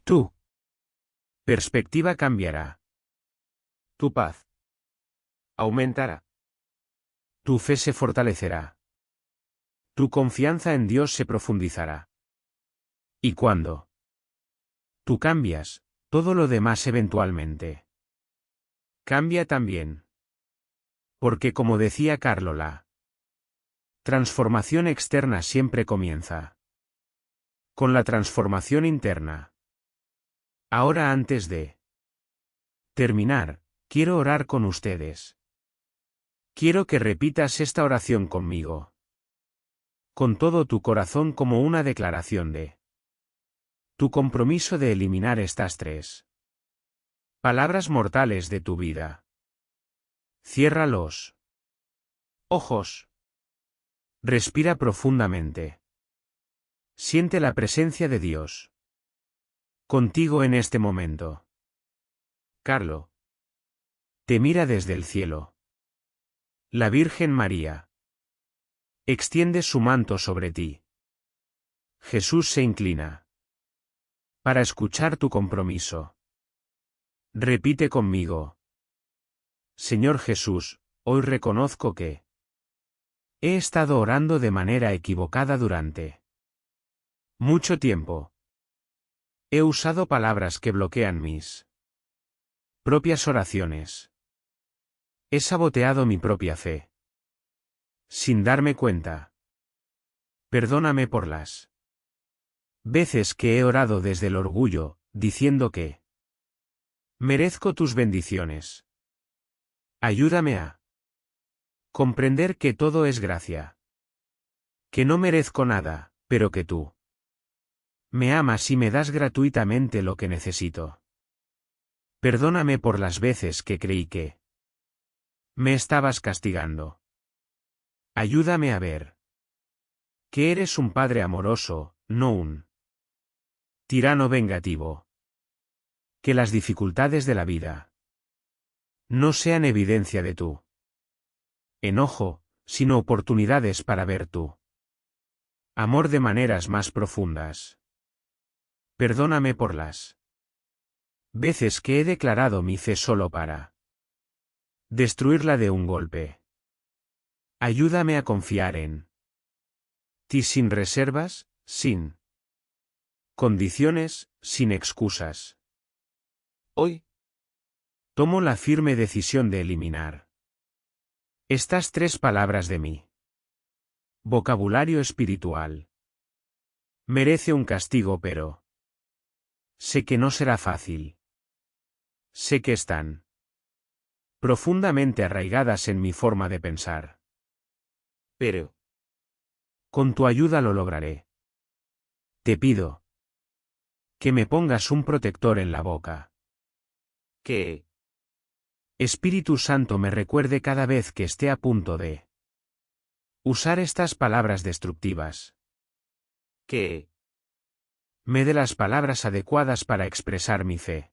Tu perspectiva cambiará. Tu paz aumentará. Tu fe se fortalecerá. Tu confianza en Dios se profundizará. Y cuando tú cambias, todo lo demás eventualmente cambia también. Porque como decía Carlo, la transformación externa siempre comienza con la transformación interna. Ahora antes de terminar, quiero orar con ustedes. Quiero que repitas esta oración conmigo. Con todo tu corazón como una declaración de tu compromiso de eliminar estas tres palabras mortales de tu vida. Cierra los ojos. Respira profundamente. Siente la presencia de Dios contigo en este momento. Carlo te mira desde el cielo. La Virgen María extiende su manto sobre ti. Jesús se inclina para escuchar tu compromiso. Repite conmigo. Señor Jesús, hoy reconozco que he estado orando de manera equivocada durante mucho tiempo. He usado palabras que bloquean mis propias oraciones. He saboteado mi propia fe. Sin darme cuenta. Perdóname por las veces que he orado desde el orgullo, diciendo que merezco tus bendiciones. Ayúdame a comprender que todo es gracia. Que no merezco nada, pero que tú me amas y me das gratuitamente lo que necesito. Perdóname por las veces que creí que me estabas castigando. Ayúdame a ver que eres un padre amoroso, no un tirano vengativo. Que las dificultades de la vida no sean evidencia de tu enojo, sino oportunidades para ver tu amor de maneras más profundas. Perdóname por las veces que he declarado mi fe solo para destruirla de un golpe. Ayúdame a confiar en ti sin reservas, sin condiciones, sin excusas. Hoy tomo la firme decisión de eliminar estas 3 palabras de mi vocabulario espiritual. Merece un castigo, pero sé que no será fácil. Sé que están profundamente arraigadas en mi forma de pensar. Pero con tu ayuda lo lograré. Te pido que me pongas un protector en la boca. Que Espíritu Santo me recuerde cada vez que esté a punto de usar estas palabras destructivas. Que me dé las palabras adecuadas para expresar mi fe,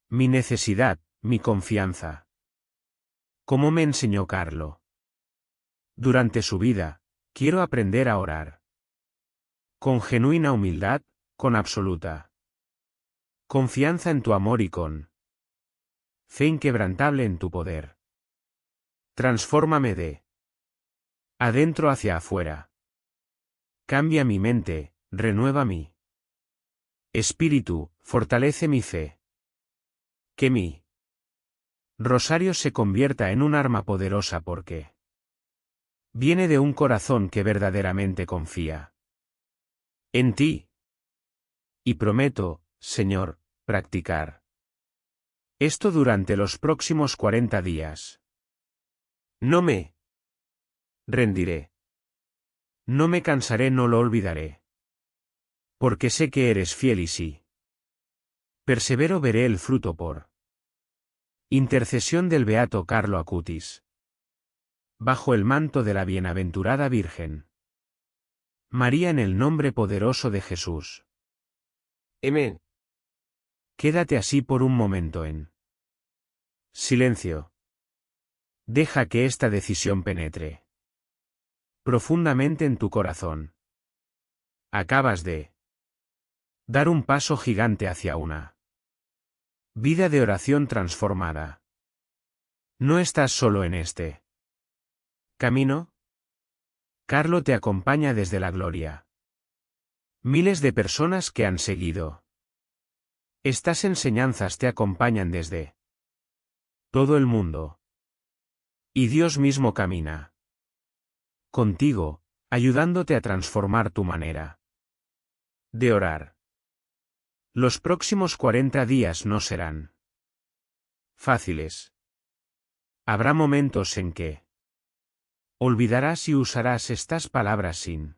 mi necesidad, mi confianza. Como me enseñó Carlo. Durante su vida, quiero aprender a orar. Con genuina humildad, con absoluta confianza en tu amor y con fe inquebrantable en tu poder. Transfórmame de adentro hacia afuera. Cambia mi mente, renueva mi espíritu, fortalece mi fe. Que mi rosario se convierta en un arma poderosa porque viene de un corazón que verdaderamente confía en ti. Y prometo, Señor, practicar esto durante los próximos 40 días. No me rendiré. No me cansaré, no lo olvidaré. Porque sé que eres fiel y si persevero veré el fruto por intercesión del beato Carlo Acutis. Bajo el manto de la bienaventurada Virgen María, en el nombre poderoso de Jesús. Amén. Quédate así por un momento en silencio. Deja que esta decisión penetre profundamente en tu corazón. Acabas de dar un paso gigante hacia una vida de oración transformada. No estás solo en este camino. Carlo te acompaña desde la gloria. Miles de personas que han seguido estas enseñanzas te acompañan desde todo el mundo. Y Dios mismo camina contigo, ayudándote a transformar tu manera de orar. Los próximos 40 días no serán fáciles. Habrá momentos en que olvidarás y usarás estas palabras sin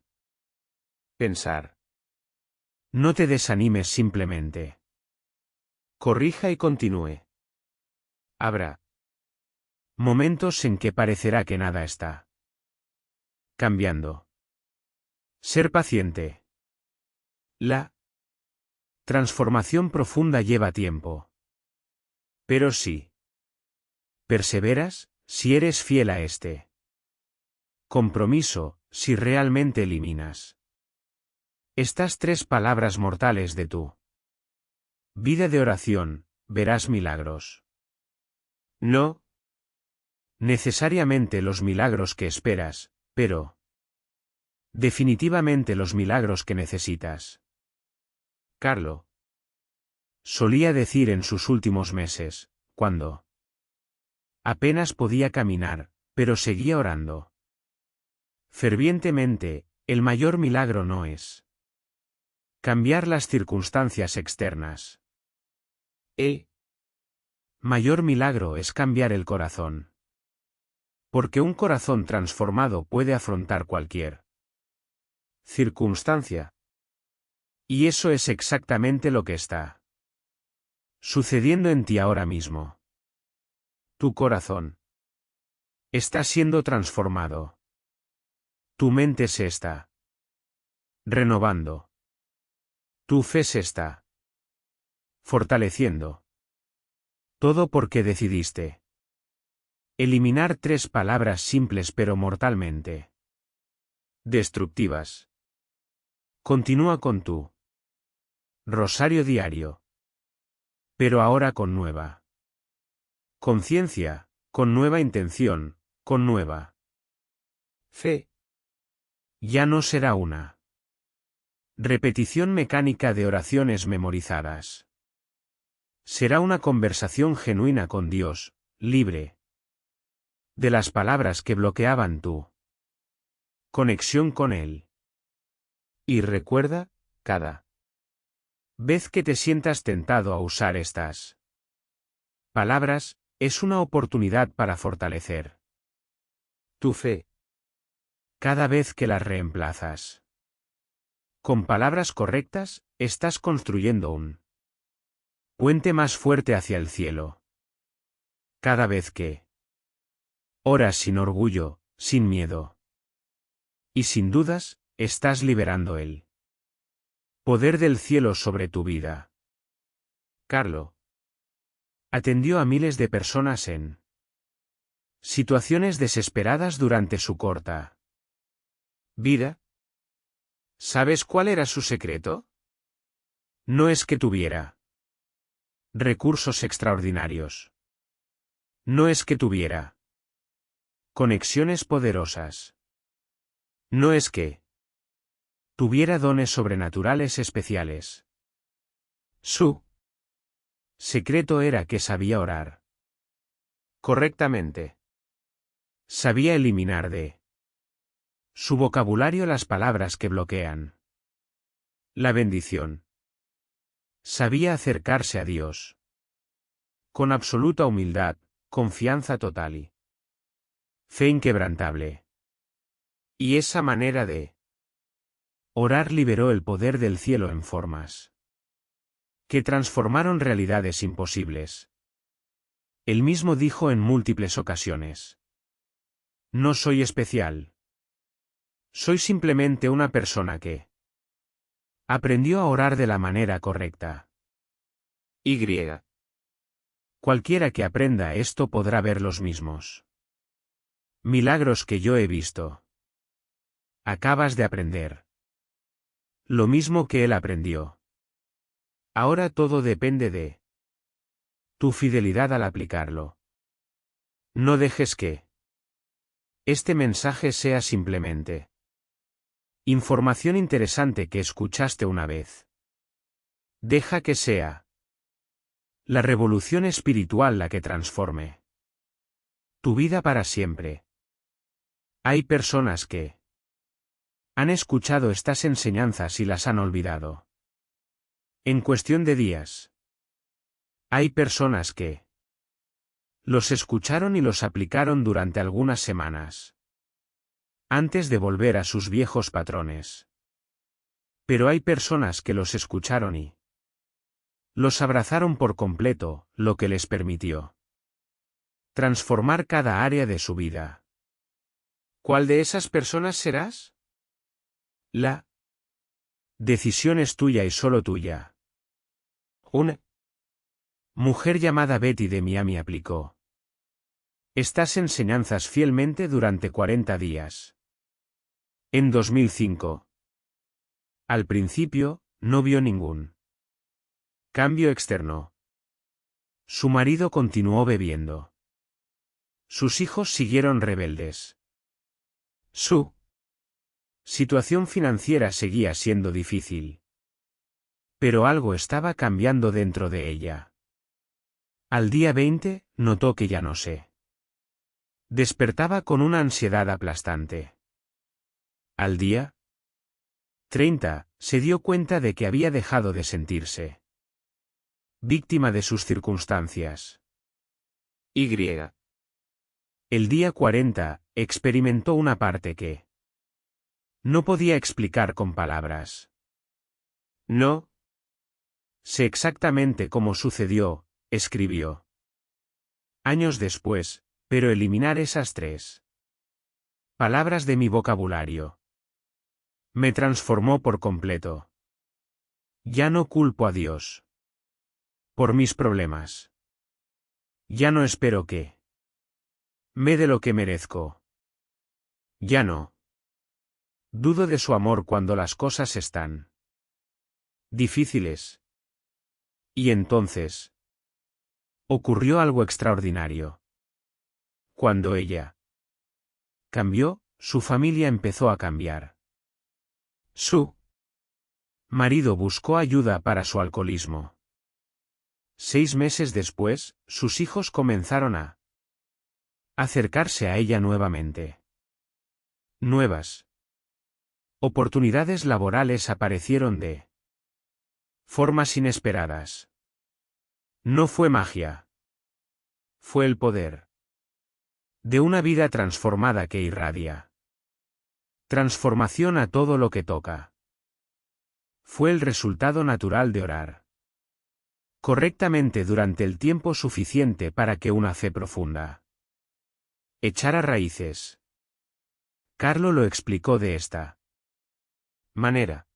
pensar. No te desanimes, simplemente corrija y continúe. Habrá momentos en que parecerá que nada está cambiando. Ser paciente. La transformación profunda lleva tiempo. Pero si perseveras, si eres fiel a este compromiso, si realmente eliminas estas 3 palabras mortales de tu vida de oración, verás milagros. No necesariamente los milagros que esperas, pero definitivamente los milagros que necesitas. Carlo. Solía decir en sus últimos meses, cuando apenas podía caminar, pero seguía orando fervientemente, el mayor milagro no es cambiar las circunstancias externas. El mayor milagro es cambiar el corazón. Porque un corazón transformado puede afrontar cualquier circunstancia. Y eso es exactamente lo que está sucediendo en ti ahora mismo. Tu corazón está siendo transformado. Tu mente se está renovando. Tu fe se está fortaleciendo. Todo porque decidiste eliminar 3 palabras simples pero mortalmente destructivas. Continúa con tu rosario diario. Pero ahora con nueva conciencia, con nueva intención, con nueva fe. Ya no será una repetición mecánica de oraciones memorizadas. Será una conversación genuina con Dios, libre de las palabras que bloqueaban tu conexión con Él. Y recuerda, cada vez que te sientas tentado a usar estas palabras, es una oportunidad para fortalecer tu fe. Cada vez que las reemplazas con palabras correctas, estás construyendo un puente más fuerte hacia el cielo. Cada vez que oras sin orgullo, sin miedo y sin dudas, estás liberando el poder del cielo sobre tu vida. Carlo atendió a miles de personas en situaciones desesperadas durante su corta vida. ¿Sabes cuál era su secreto? No es que tuviera recursos extraordinarios. No es que tuviera conexiones poderosas. No es que tuviera dones sobrenaturales especiales. Su secreto era que sabía orar correctamente. Sabía eliminar de su vocabulario las palabras que bloquean la bendición. Sabía acercarse a Dios con absoluta humildad, confianza total y fe inquebrantable. Y esa manera de orar liberó el poder del cielo en formas que transformaron realidades imposibles. Él mismo dijo en múltiples ocasiones: no soy especial. Soy simplemente una persona que aprendió a orar de la manera correcta. Cualquiera que aprenda esto podrá ver los mismos milagros que yo he visto. Acabas de aprender lo mismo que él aprendió. Ahora todo depende de tu fidelidad al aplicarlo. No dejes que este mensaje sea simplemente información interesante que escuchaste una vez. Deja que sea la revolución espiritual la que transforme tu vida para siempre. Hay personas que han escuchado estas enseñanzas y las han olvidado en cuestión de días. Hay personas que los escucharon y los aplicaron durante algunas semanas antes de volver a sus viejos patrones. Pero hay personas que los escucharon y los abrazaron por completo, lo que les permitió transformar cada área de su vida. ¿Cuál de esas personas serás? La decisión es tuya y solo tuya. Una mujer llamada Betty de Miami aplicó estas enseñanzas fielmente durante 40 días. En 2005. Al principio, no vio ningún cambio externo. Su marido continuó bebiendo. Sus hijos siguieron rebeldes. Su situación financiera seguía siendo difícil. Pero algo estaba cambiando dentro de ella. Al día 20, notó que ya no sé. Despertaba con una ansiedad aplastante. Al día 30, se dio cuenta de que había dejado de sentirse víctima de sus circunstancias. Y. El día 40, experimentó una parte que no podía explicar con palabras. No. Sé exactamente cómo sucedió, escribió. Años después, pero eliminar esas 3 palabras de mi vocabulario me transformó por completo. Ya no culpo a Dios por mis problemas. Ya no espero que me dé lo que merezco. Ya no dudo de su amor cuando las cosas están difíciles. Y entonces ocurrió algo extraordinario. Cuando ella cambió, su familia empezó a cambiar. Su marido buscó ayuda para su alcoholismo. 6 meses después, sus hijos comenzaron a acercarse a ella nuevamente. Nuevas oportunidades laborales aparecieron de formas inesperadas. No fue magia. Fue el poder de una vida transformada que irradia transformación a todo lo que toca. Fue el resultado natural de orar correctamente durante el tiempo suficiente para que una fe profunda echara raíces. Carlo lo explicó de esta manera.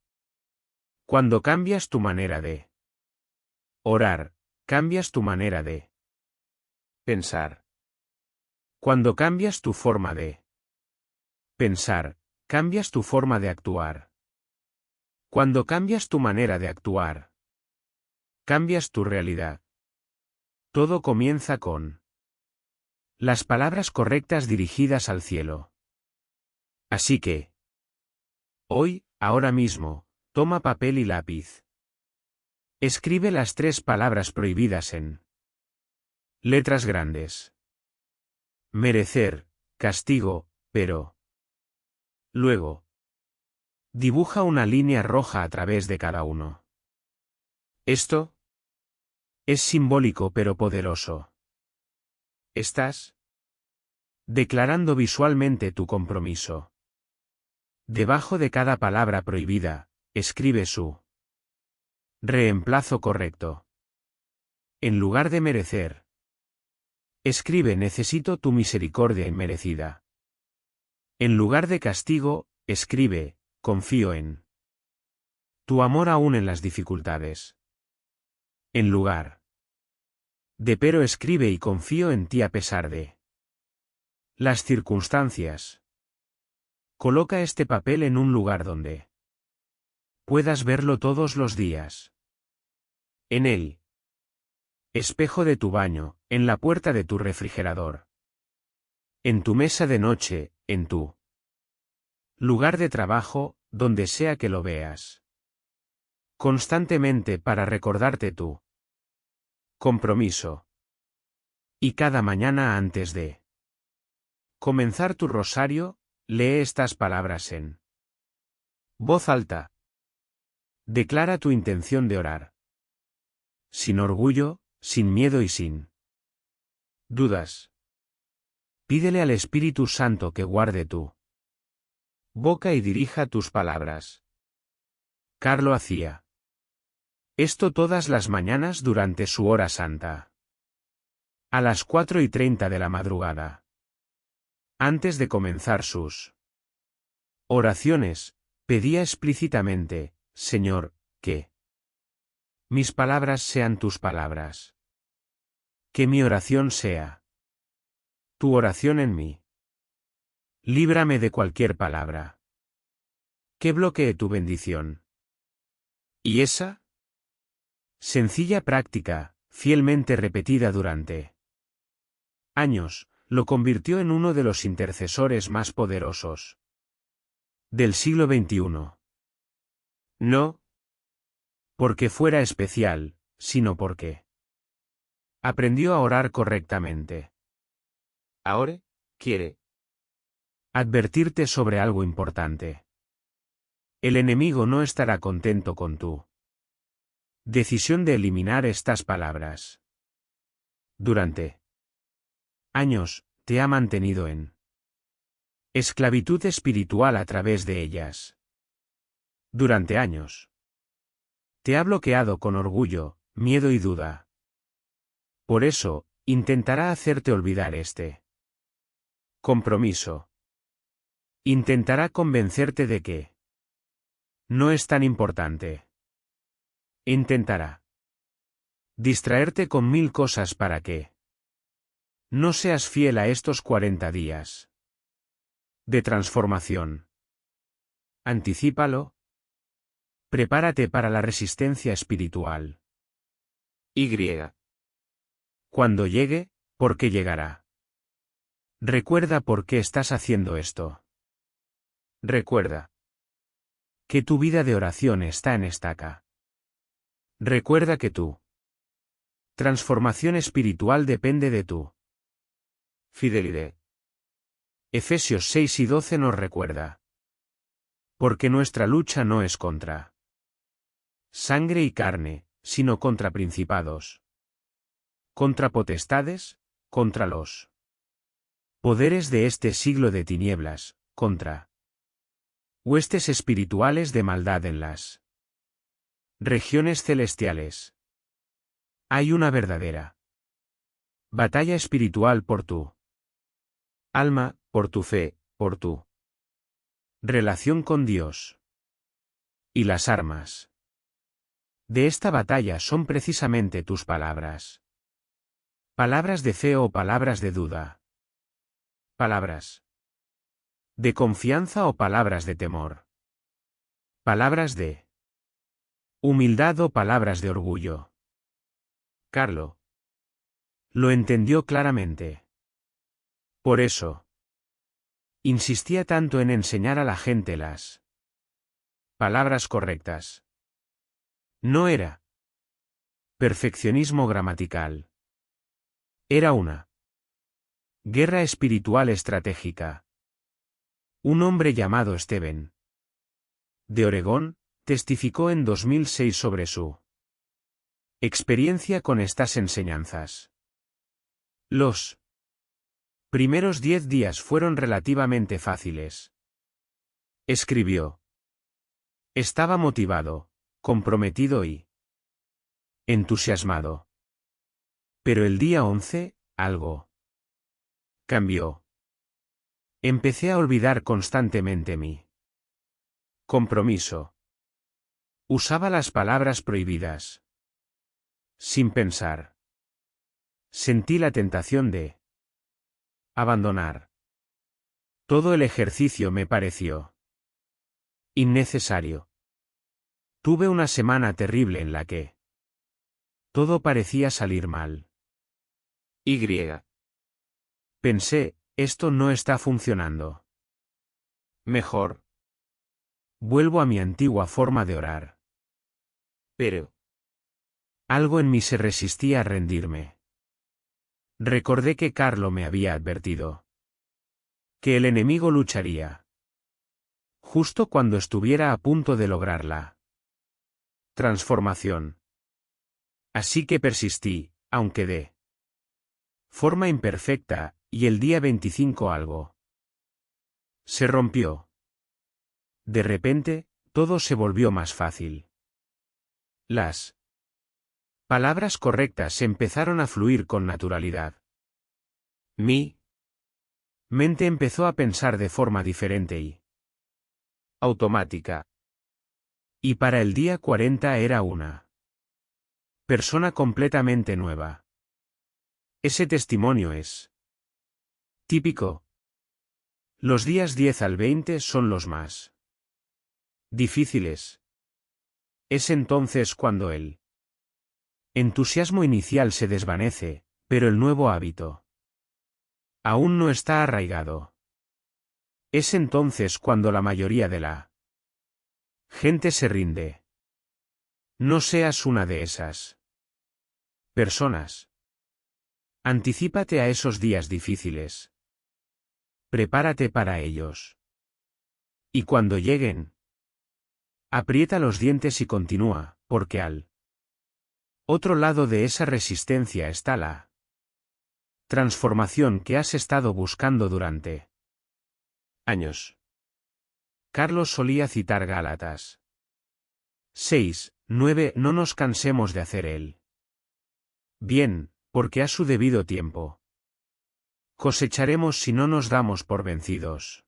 Cuando cambias tu manera de orar, cambias tu manera de pensar. Cuando cambias tu forma de pensar, cambias tu forma de actuar. Cuando cambias tu manera de actuar, cambias tu realidad. Todo comienza con las palabras correctas dirigidas al cielo. Así que, hoy, ahora mismo, toma papel y lápiz. Escribe las 3 palabras prohibidas en letras grandes. Merecer, castigo, pero. Luego, dibuja una línea roja a través de cada uno. Esto es simbólico pero poderoso. Estás declarando visualmente tu compromiso. Debajo de cada palabra prohibida, escribe su reemplazo correcto. En lugar de merecer, escribe necesito tu misericordia inmerecida. En lugar de castigo, escribe confío en tu amor aún en las dificultades. En lugar de pero escribe y confío en ti a pesar de las circunstancias. Coloca este papel en un lugar donde puedas verlo todos los días. En el espejo de tu baño, en la puerta de tu refrigerador. En tu mesa de noche, en tu lugar de trabajo, donde sea que lo veas. Constantemente para recordarte tu compromiso. Y cada mañana antes de comenzar tu rosario, lee estas palabras en voz alta. Declara tu intención de orar. Sin orgullo, sin miedo y sin dudas. Pídele al Espíritu Santo que guarde tu boca y dirija tus palabras. Carlo hacía esto todas las mañanas durante su hora santa. A las 4:30 de la madrugada. Antes de comenzar sus oraciones, pedía explícitamente, Señor, que mis palabras sean tus palabras. Que mi oración sea tu oración en mí. Líbrame de cualquier palabra que bloquee tu bendición. Y esa sencilla práctica, fielmente repetida durante años, lo convirtió en uno de los intercesores más poderosos del siglo XXI. No porque fuera especial, sino porque aprendió a orar correctamente. Ahora, quiere Advertirte sobre algo importante. El enemigo no estará contento con tu decisión de eliminar estas palabras. Durante años, te ha mantenido en esclavitud espiritual a través de ellas. Durante años. Te ha bloqueado con orgullo, miedo y duda. Por eso, intentará hacerte olvidar este compromiso. Intentará convencerte de que no es tan importante. Intentará distraerte con 1000 cosas para que no seas fiel a estos 40 días de transformación. Anticípalo. Prepárate para la resistencia espiritual. Y. Cuando llegue, porque llegará. Recuerda por qué estás haciendo esto. Recuerda que tu vida de oración está en estaca. Recuerda que tu transformación espiritual depende de tu fidelidad. Efesios 6 y 12 nos recuerda. Porque nuestra lucha no es contra sangre y carne, sino contra principados, contra potestades, contra los poderes de este siglo de tinieblas, contra huestes espirituales de maldad en las regiones celestiales. Hay una verdadera batalla espiritual por tu alma, por tu fe, por tu relación con Dios. Y las armas de esta batalla son precisamente tus palabras. Palabras de fe o palabras de duda. Palabras de confianza o palabras de temor. Palabras de humildad o palabras de orgullo. Carlo lo entendió claramente. Por eso insistía tanto en enseñar a la gente las palabras correctas. No era perfeccionismo gramatical. Era una guerra espiritual estratégica. Un hombre llamado Stephen de Oregón testificó en 2006 sobre su experiencia con estas enseñanzas. Los primeros 10 días fueron relativamente fáciles. Escribió. Estaba motivado, comprometido y entusiasmado. Pero el día 11, algo cambió. Empecé a olvidar constantemente mi compromiso. Usaba las palabras prohibidas. Sin pensar. Sentí la tentación de abandonar. Todo el ejercicio me pareció innecesario. Tuve una semana terrible en la que todo parecía salir mal. Y. Pensé, esto no está funcionando. Mejor. Vuelvo a mi antigua forma de orar. Pero algo en mí se resistía a rendirme. Recordé que Carlo me había advertido que el enemigo lucharía justo cuando estuviera a punto de lograr la transformación. Así que persistí, aunque de forma imperfecta, y el día 25 algo se rompió. De repente, todo se volvió más fácil. Las palabras correctas empezaron a fluir con naturalidad. Mi mente empezó a pensar de forma diferente y automática. Y para el día 40 era una persona completamente nueva. Ese testimonio es típico. Los días 10 al 20 son los más difíciles. Es entonces cuando el entusiasmo inicial se desvanece, pero el nuevo hábito aún no está arraigado. Es entonces cuando la mayoría de la gente se rinde. No seas una de esas personas. Anticípate a esos días difíciles. Prepárate para ellos. Y cuando lleguen, aprieta los dientes y continúa, porque al otro lado de esa resistencia está la transformación que has estado buscando durante años. Carlos solía citar Gálatas 6:9. No nos cansemos de hacer el bien, porque a su debido tiempo cosecharemos si no nos damos por vencidos.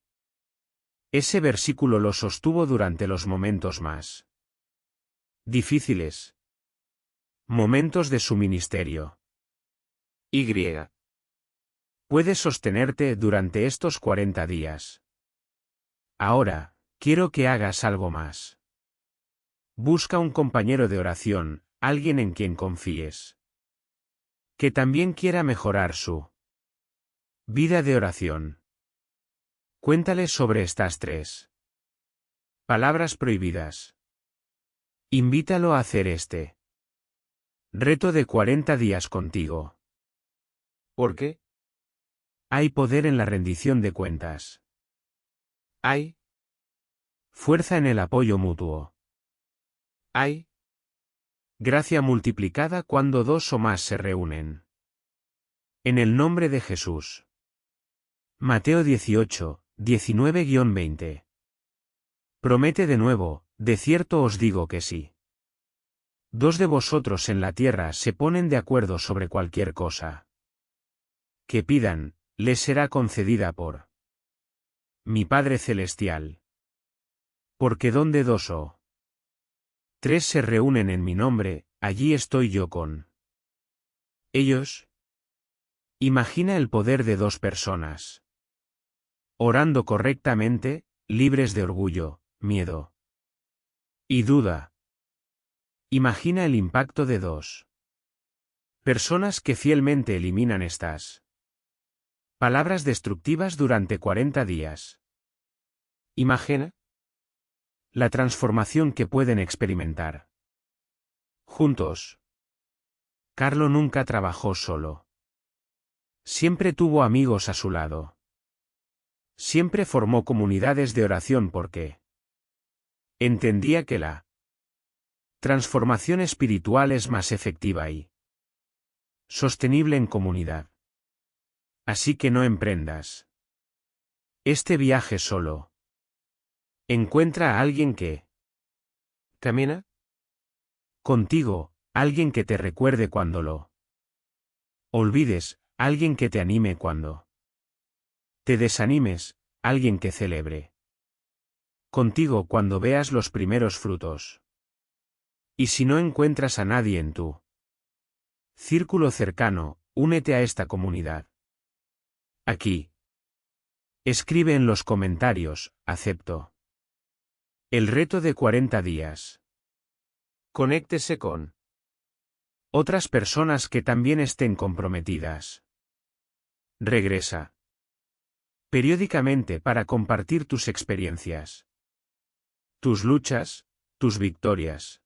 Ese versículo lo sostuvo durante los momentos más difíciles. Momentos de su ministerio. Y. Puedes sostenerte durante estos 40 días. Ahora, quiero que hagas algo más. Busca un compañero de oración, alguien en quien confíes. Que también quiera mejorar su vida de oración. Cuéntale sobre estas 3 palabras prohibidas. Invítalo a hacer este reto de 40 días contigo. ¿Por qué? Hay poder en la rendición de cuentas. Hay. Fuerza en el apoyo mutuo. Hay. Gracia multiplicada cuando 2 o más se reúnen. En el nombre de Jesús. Mateo 18, 19-20. Promete de nuevo, de cierto os digo que sí. 2 de vosotros en la tierra se ponen de acuerdo sobre cualquier cosa que pidan, les será concedida por mi Padre Celestial. Porque donde 2 o 3 se reúnen en mi nombre, allí estoy yo con ellos. Imagina el poder de 2 personas orando correctamente, libres de orgullo, miedo y duda. Imagina el impacto de 2 personas que fielmente eliminan estas palabras destructivas durante 40 días. Imagina la transformación que pueden experimentar juntos. Carlo nunca trabajó solo. Siempre tuvo amigos a su lado. Siempre formó comunidades de oración porque entendía que la transformación espiritual es más efectiva y sostenible en comunidad. Así que no emprendas este viaje solo. Encuentra a alguien que ¿camina? Contigo, alguien que te recuerde cuando lo olvides, alguien que te anime cuando te desanimes, alguien que celebre contigo cuando veas los primeros frutos. Y si no encuentras a nadie en tu círculo cercano, únete a esta comunidad. Aquí. Escribe en los comentarios, acepto el reto de 40 días. Conéctese con otras personas que también estén comprometidas. Regresa periódicamente para compartir tus experiencias, tus luchas, tus victorias.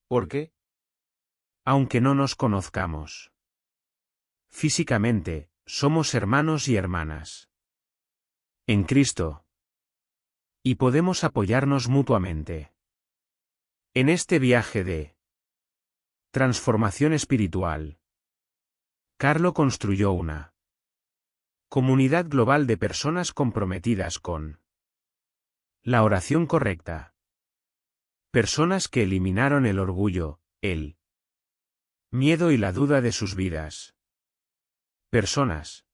¿Por qué? Aunque no nos conozcamos físicamente, somos hermanos y hermanas en Cristo. Y podemos apoyarnos mutuamente en este viaje de transformación espiritual. Carlo construyó una comunidad global de personas comprometidas con la oración correcta. Personas que eliminaron el orgullo, el miedo y la duda de sus vidas. Personas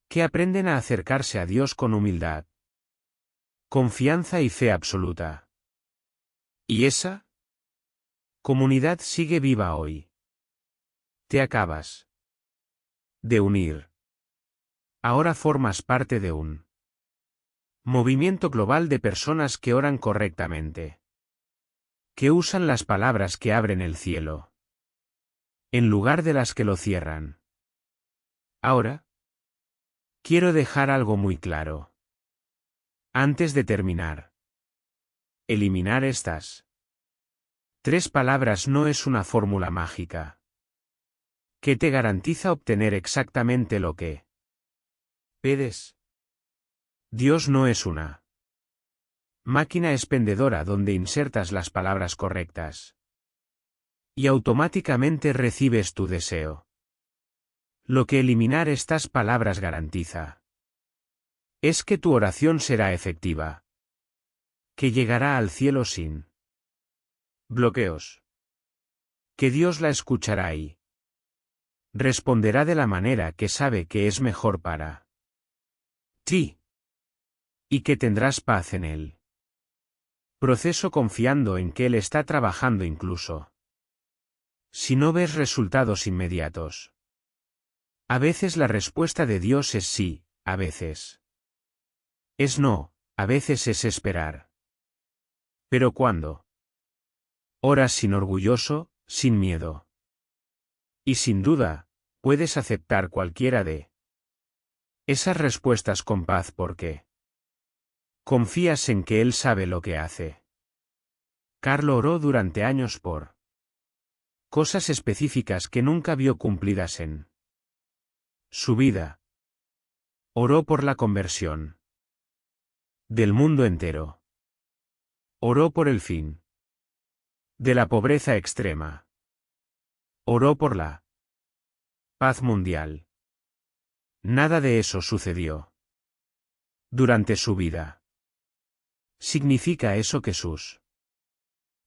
que aprenden a acercarse a Dios con humildad, confianza y fe absoluta. ¿Y esa comunidad sigue viva hoy? Te acabas de unir. Ahora formas parte de un movimiento global de personas que oran correctamente, que usan las palabras que abren el cielo, en lugar de las que lo cierran. Ahora, quiero dejar algo muy claro. Antes de terminar, eliminar estas 3 palabras no es una fórmula mágica que te garantiza obtener exactamente lo que pides. Dios no es una máquina expendedora donde insertas las palabras correctas y automáticamente recibes tu deseo. Lo que eliminar estas palabras garantiza es que tu oración será efectiva, que llegará al cielo sin bloqueos, que Dios la escuchará y responderá de la manera que sabe que es mejor para ti, y que tendrás paz en él. Proceso confiando en que Él está trabajando incluso si no ves resultados inmediatos. A veces la respuesta de Dios es sí, a veces es no, a veces es esperar. Pero cuando oras sin orgulloso, sin miedo y sin duda, puedes aceptar cualquiera de esas respuestas con paz porque confías en que Él sabe lo que hace. Carlo oró durante años por cosas específicas que nunca vio cumplidas en su vida. Oró por la conversión del mundo entero. Oró por el fin de la pobreza extrema. Oró por la paz mundial. Nada de eso sucedió durante su vida. ¿Significa eso que sus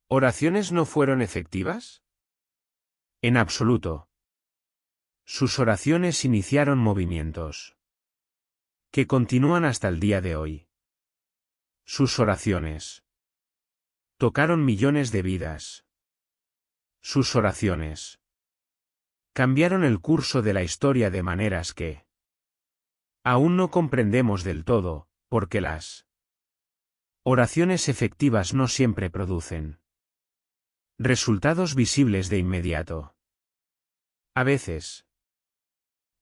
oraciones no fueron efectivas? En absoluto. Sus oraciones iniciaron movimientos que continúan hasta el día de hoy. Sus oraciones tocaron millones de vidas. Sus oraciones cambiaron el curso de la historia de maneras que aún no comprendemos del todo, porque las oraciones efectivas no siempre producen resultados visibles de inmediato. A veces,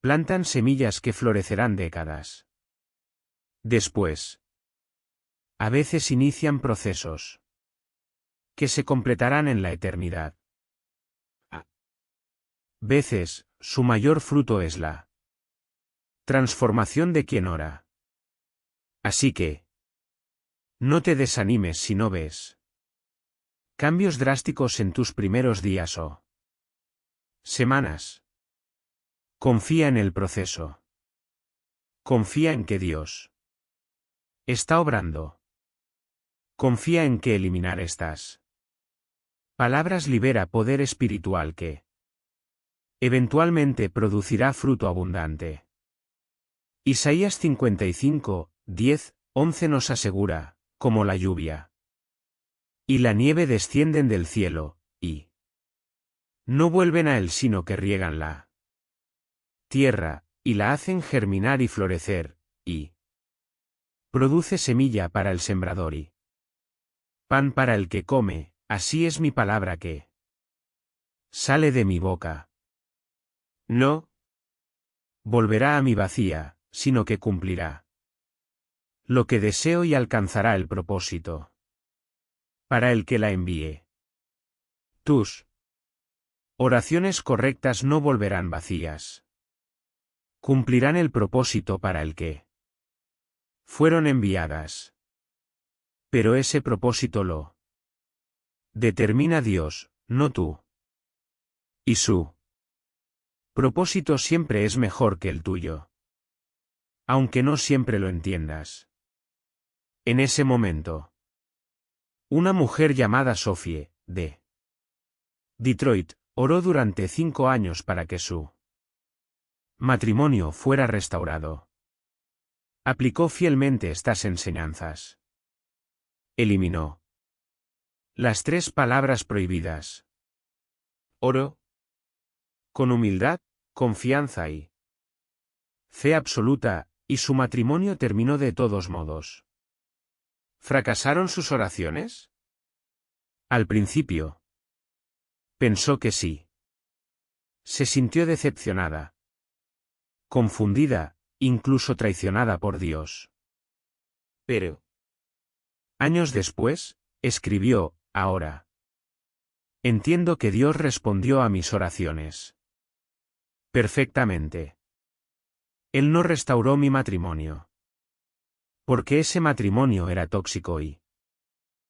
plantan semillas que florecerán décadas después. A veces inician procesos que se completarán en la eternidad. A veces, su mayor fruto es la transformación de quien ora. Así que, no te desanimes si no ves cambios drásticos en tus primeros días o semanas. Confía en el proceso. Confía en que Dios está obrando. Confía en que eliminar estas palabras libera poder espiritual que eventualmente producirá fruto abundante. Isaías 55, 10, 11 nos asegura, como la lluvia y la nieve descienden del cielo, y no vuelven a él sino que riegan la tierra, y la hacen germinar y florecer, y produce semilla para el sembrador y pan para el que come, así es mi palabra que sale de mi boca. No volverá a mi vacía, sino que cumplirá lo que deseo y alcanzará el propósito para el que la envíe. Tus oraciones correctas no volverán vacías. Cumplirán el propósito para el que fueron enviadas. Pero ese propósito lo determina Dios, no tú. Y su propósito siempre es mejor que el tuyo. Aunque no siempre lo entiendas. En ese momento, una mujer llamada Sophie, de Detroit, oró durante 5 años para que su matrimonio fuera restaurado. Aplicó fielmente estas enseñanzas. Eliminó las 3 palabras prohibidas. Oró con humildad, confianza y fe absoluta, y su matrimonio terminó de todos modos. ¿Fracasaron sus oraciones? Al principio, pensó que sí. Se sintió decepcionada, confundida, incluso traicionada por Dios. Pero, años después, escribió, ahora Entiendo que Dios respondió a mis oraciones. Perfectamente. Él no restauró mi matrimonio. Porque ese matrimonio era tóxico y